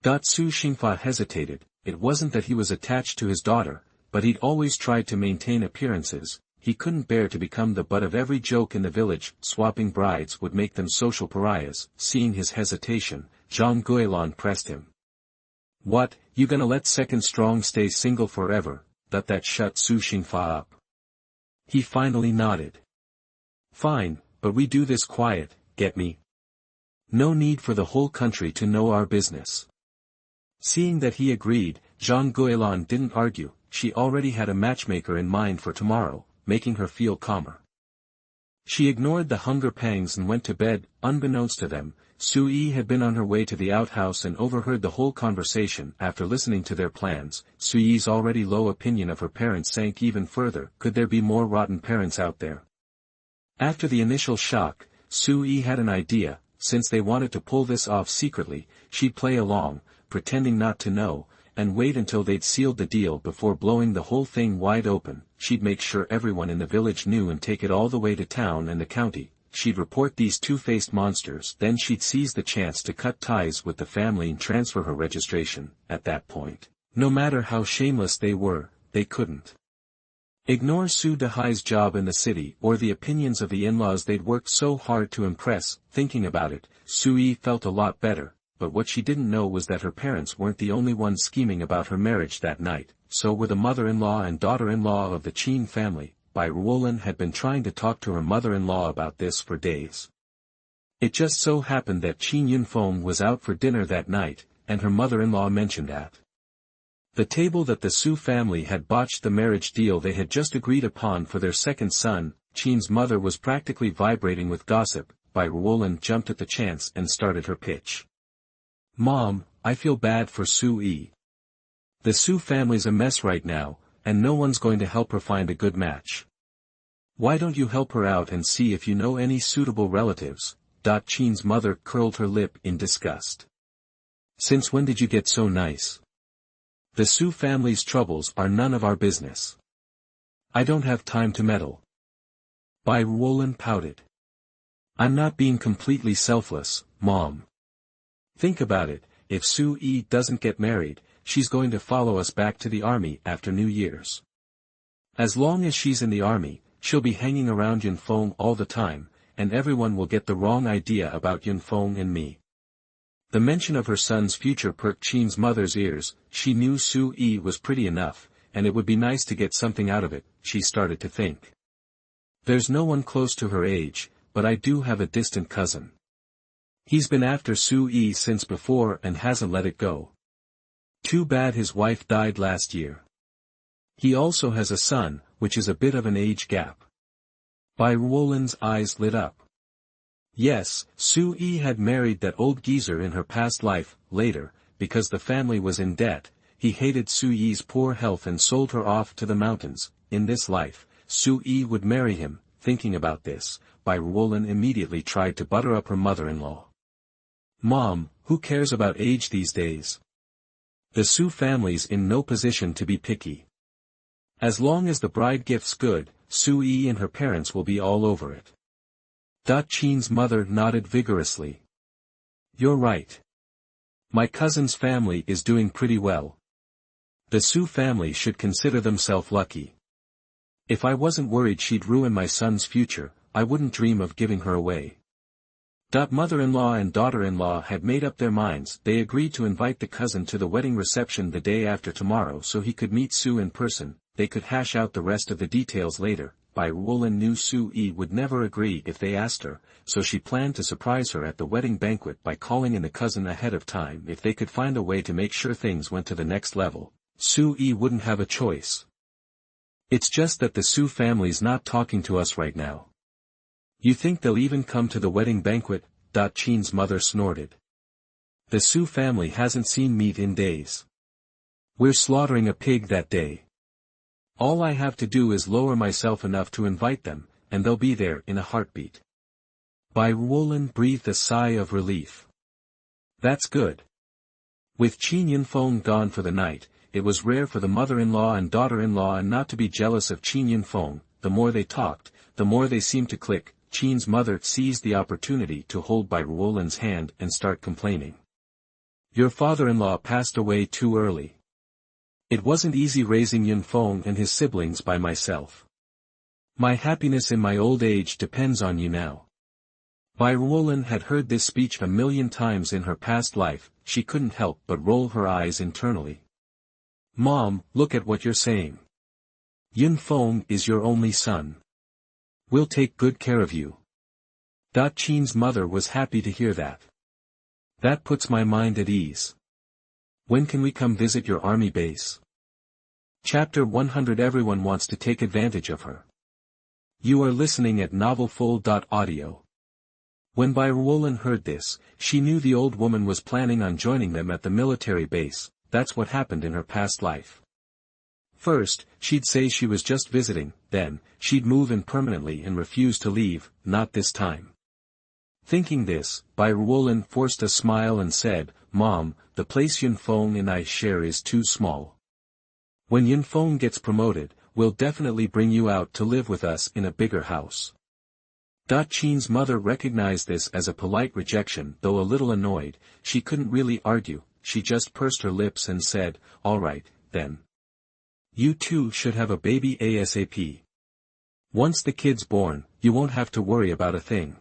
Su Xingfa hesitated. It wasn't that he was attached to his daughter, but he'd always tried to maintain appearances. He couldn't bear to become the butt of every joke in the village. Swapping brides would make them social pariahs. Seeing his hesitation, Zhang Guilin pressed him. "What, you gonna let Second Strong stay single forever?" That shut Su Xingfa up. He finally nodded. "Fine, but we do this quiet, get me? No need for the whole country to know our business." Seeing that he agreed, Zhang Guilin didn't argue. She already had a matchmaker in mind for tomorrow, making her feel calmer. She ignored the hunger pangs and went to bed. Unbeknownst to them, Su Yi had been on her way to the outhouse and overheard the whole conversation. After listening to their plans, Su Yi's already low opinion of her parents sank even further. Could there be more rotten parents out there? After the initial shock, Su Yi had an idea. Since they wanted to pull this off secretly, she'd play along, pretending not to know, and wait until they'd sealed the deal before blowing the whole thing wide open. She'd make sure everyone in the village knew and take it all the way to town and the county. She'd report these two-faced monsters. Then she'd seize the chance to cut ties with the family and transfer her registration. At that point, no matter how shameless they were, they couldn't ignore Su Dehai's job in the city or the opinions of the in-laws they'd worked so hard to impress. Thinking about it, Su Yi felt a lot better, but what she didn't know was that her parents weren't the only ones scheming about her marriage that night. So were the mother-in-law and daughter-in-law of the Qin family. Bai Ruolin had been trying to talk to her mother-in-law about this for days. It just so happened that Qin Yunfeng was out for dinner that night, and her mother-in-law mentioned at the table that the Su family had botched the marriage deal they had just agreed upon for their second son. Qin's mother was practically vibrating with gossip. Bai Ruolin jumped at the chance and started her pitch. Mom, I feel bad for Su Yi. The Su family's a mess right now, and no one's going to help her find a good match. Why don't you help her out and see if you know any suitable relatives? Qin's mother curled her lip in disgust. Since when did you get so nice? The Su family's troubles are none of our business. I don't have time to meddle. Bai Ruolin pouted. I'm not being completely selfless, Mom. Think about it, if Su Yi doesn't get married, she's going to follow us back to the army after New Year's. As long as she's in the army, she'll be hanging around Yunfeng all the time, and everyone will get the wrong idea about Yunfeng and me. The mention of her son's future perked Qin's mother's ears. She knew Su Yi was pretty enough, and it would be nice to get something out of it, she started to think. There's no one close to her age, but I do have a distant cousin. He's been after Su Yi since before and hasn't let it go. Too bad his wife died last year. He also has a son, which is a bit of an age gap. Bai Ruolin's eyes lit up. Yes, Su Yi had married that old geezer in her past life. Later, because the family was in debt, he hated Su Yi's poor health and sold her off to the mountains. In this life, Su Yi would marry him. Thinking about this, Bai Ruolin immediately tried to butter up her mother-in-law. Mom, who cares about age these days? The Su family's in no position to be picky. As long as the bride gift's good, Su Yi and her parents will be all over it. Qin's mother nodded vigorously. You're right. My cousin's family is doing pretty well. The Su family should consider themselves lucky. If I wasn't worried she'd ruin my son's future, I wouldn't dream of giving her away. Mother-in-law and daughter-in-law had made up their minds. They agreed to invite the cousin to the wedding reception the day after tomorrow so he could meet Su in person. They could hash out the rest of the details later. Bai Ruolin knew Su Yi would never agree if they asked her, so she planned to surprise her at the wedding banquet by calling in the cousin ahead of time. If they could find a way to make sure things went to the next level, Su Yi wouldn't have a choice. It's just that the Su family's not talking to us right now. You think they'll even come to the wedding banquet? Qin's mother snorted. The Su family hasn't seen meat in days. We're slaughtering a pig that day. All I have to do is lower myself enough to invite them, and they'll be there in a heartbeat. Bai Ruolin breathed a sigh of relief. That's good. With Qin Yunfeng gone for the night, it was rare for the mother-in-law and daughter-in-law not to be jealous of Qin Yunfeng. The more they talked, the more they seemed to click. Qin's mother seized the opportunity to hold Bai Ruolin's hand and start complaining. Your father-in-law passed away too early. It wasn't easy raising Yunfeng and his siblings by myself. My happiness in my old age depends on you now. Bai Ruolin had heard this speech a million times in her past life. She couldn't help but roll her eyes internally. Mom, look at what you're saying. Yunfeng is your only son. We'll take good care of you. Qin's mother was happy to hear that. That puts my mind at ease. When can we come visit your army base? Chapter 100. Everyone wants to take advantage of her. You are listening at novelfull.audio. When Bai Ruolin heard this, she knew the old woman was planning on joining them at the military base. That's what happened in her past life. First, she'd say she was just visiting, then, she'd move in permanently and refuse to leave. Not this time. Thinking this, Bai Ruolin forced a smile and said, Mom, the place Yunfeng and I share is too small. When Yunfeng gets promoted, we'll definitely bring you out to live with us in a bigger house. Qin's mother recognized this as a polite rejection. Though a little annoyed, she couldn't really argue. She just pursed her lips and said, all right, then. You two should have a baby ASAP. Once the kid's born, you won't have to worry about a thing.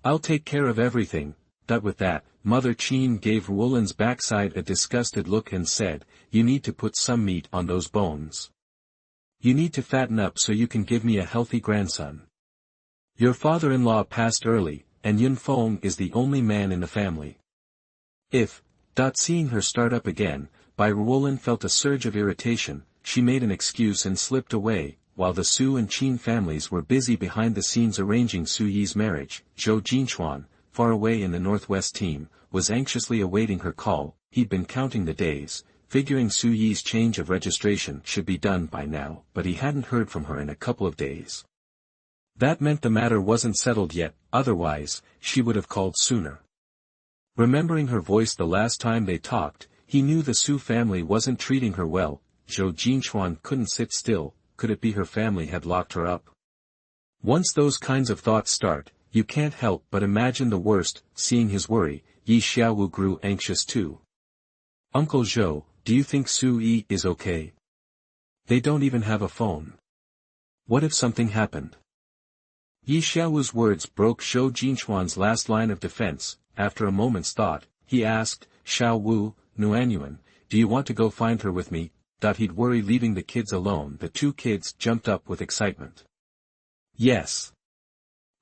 I'll take care of everything. With that, Mother Qin gave Ruolin's backside a disgusted look and said, you need to put some meat on those bones. You need to fatten up so you can give me a healthy grandson. Your father-in-law passed early, and Yunfeng is the only man in the family. If, seeing her start up again, Bai Ruolin felt a surge of irritation, she made an excuse and slipped away, while the Su and Qin families were busy behind the scenes arranging Su Yi's marriage. Zhou Jinchuan, far away in the Northwest team, was anxiously awaiting her call. He'd been counting the days, figuring Su Yi's change of registration should be done by now, but he hadn't heard from her in a couple of days. That meant the matter wasn't settled yet, otherwise, she would have called sooner. Remembering her voice the last time they talked, he knew the Su family wasn't treating her well. Zhou Jinchuan couldn't sit still. Could it be her family had locked her up? Once those kinds of thoughts start, you can't help but imagine the worst. Seeing his worry, Yi Xiaowu grew anxious too. Uncle Zhou, do you think Su Yi is okay? They don't even have a phone. What if something happened? Yi Xiaowu's words broke Zhou Jinchuan's last line of defense. After a moment's thought, he asked, Xiaowu, Nuanyuan, do you want to go find her with me? He'd worry leaving the kids alone. The two kids jumped up with excitement. Yes.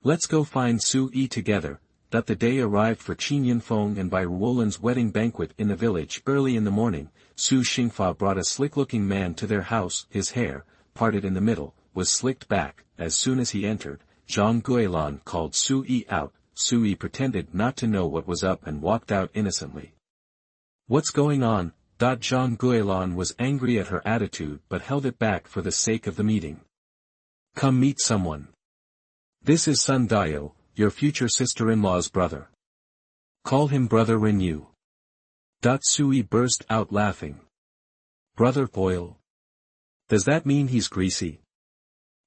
Let's go find Su Yi together. The day arrived for Qin Yunfeng and Bai Ruolin's wedding banquet in the village. Early in the morning, Su Xingfa brought a slick-looking man to their house. His hair, parted in the middle, was slicked back. As soon as he entered, Zhang Guilan called Su Yi out. Su Yi pretended not to know what was up and walked out innocently. What's going on? Zhang Guilan was angry at her attitude but held it back for the sake of the meeting. Come meet someone. This is Sun Dayo, your future sister-in-law's brother. Call him Brother Renyu. Su Yi burst out laughing. Brother Oil? Does that mean he's greasy?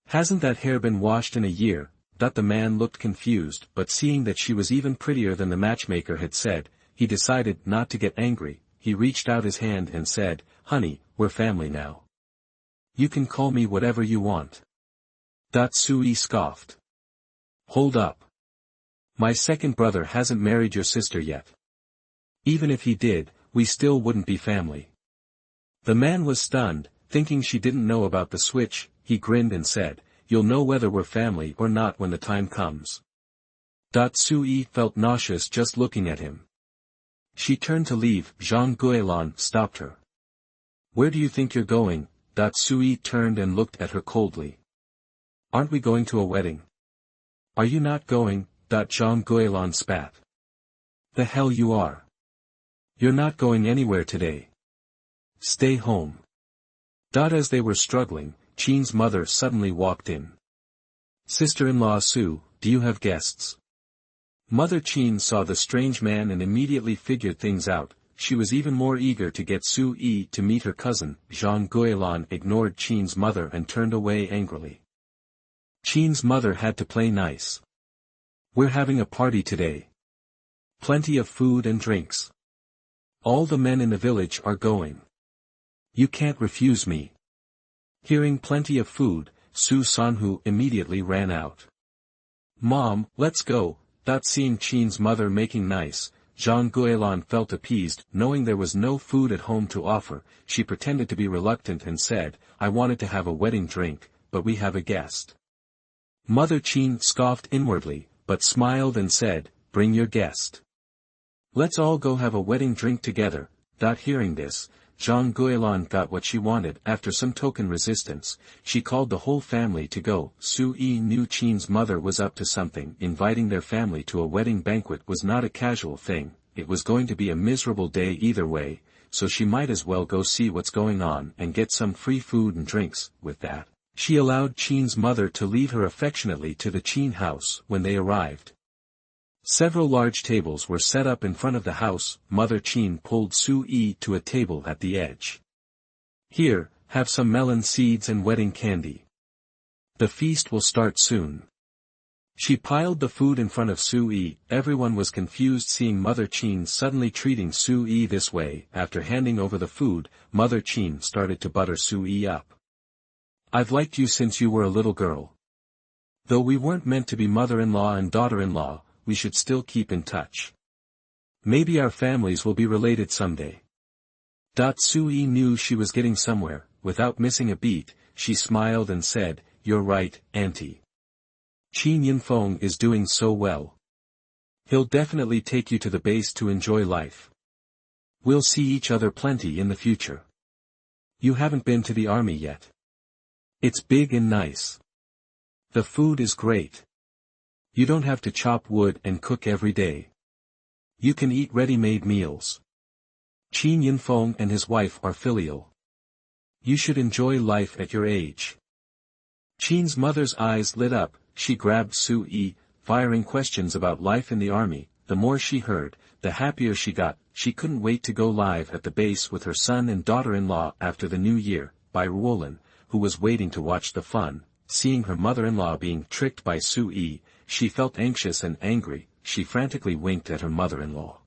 Hasn't that hair been washed in a year? The man looked confused, but seeing that she was even prettier than the matchmaker had said, he decided not to get angry. He reached out his hand and said, Honey, we're family now. You can call me whatever you want. Su Yi scoffed. Hold up. My second brother hasn't married your sister yet. Even if he did, we still wouldn't be family. The man was stunned, thinking she didn't know about the switch. He grinned and said, You'll know whether we're family or not when the time comes. Su Yi felt nauseous just looking at him. She turned to leave. Zhang Guilan stopped her. Where do you think you're going? Su Yi turned and looked at her coldly. Aren't we going to a wedding? Are you not going? Zhang Guilan spat. The hell you are. You're not going anywhere today. Stay home. As they were struggling, Qin's mother suddenly walked in. Sister-in-law Su, do you have guests? Mother Qin saw the strange man and immediately figured things out. She was even more eager to get Su Yi to meet her cousin. Zhang Guilan ignored Qin's mother and turned away angrily. Qin's mother had to play nice. We're having a party today. Plenty of food and drinks. All the men in the village are going. You can't refuse me. Hearing plenty of food, Su Sanhu immediately ran out. Mom, let's go. Seeing Qin's mother making nice, Zhang Guilan felt appeased. Knowing there was no food at home to offer, she pretended to be reluctant and said, I wanted to have a wedding drink, but we have a guest. Mother Qin scoffed inwardly, but smiled and said, Bring your guest. Let's all go have a wedding drink together. Hearing this, Zhang Guilan got what she wanted. After some token resistance, she called the whole family to go. Su Yi knew Qin's mother was up to something. Inviting their family to a wedding banquet was not a casual thing. It was going to be a miserable day either way, so she might as well go see what's going on and get some free food and drinks. With that, she allowed Qin's mother to lead her affectionately to the Qin house. When they arrived, several large tables were set up in front of the house. Mother Qin pulled Su Yi to a table at the edge. Here, have some melon seeds and wedding candy. The feast will start soon. She piled the food in front of Su Yi. Everyone was confused seeing Mother Qin suddenly treating Su Yi this way. After handing over the food, Mother Qin started to butter Su Yi up. I've liked you since you were a little girl. Though we weren't meant to be mother-in-law and daughter-in-law, we should still keep in touch. Maybe our families will be related someday. Su Yi knew she was getting somewhere. Without missing a beat, she smiled and said, You're right, Auntie. Qin Yunfeng is doing so well. He'll definitely take you to the base to enjoy life. We'll see each other plenty in the future. You haven't been to the army yet. It's big and nice. The food is great. You don't have to chop wood and cook every day. You can eat ready-made meals. Qin Yinfeng and his wife are filial. You should enjoy life at your age. Qin's mother's eyes lit up. She grabbed Su Yi, firing questions about life in the army. The more she heard, the happier she got. She couldn't wait to go live at the base with her son and daughter-in-law after the new year. By Ruolin, who was waiting to watch the fun, seeing her mother-in-law being tricked by Su Yi, she felt anxious and angry. She frantically winked at her mother-in-law.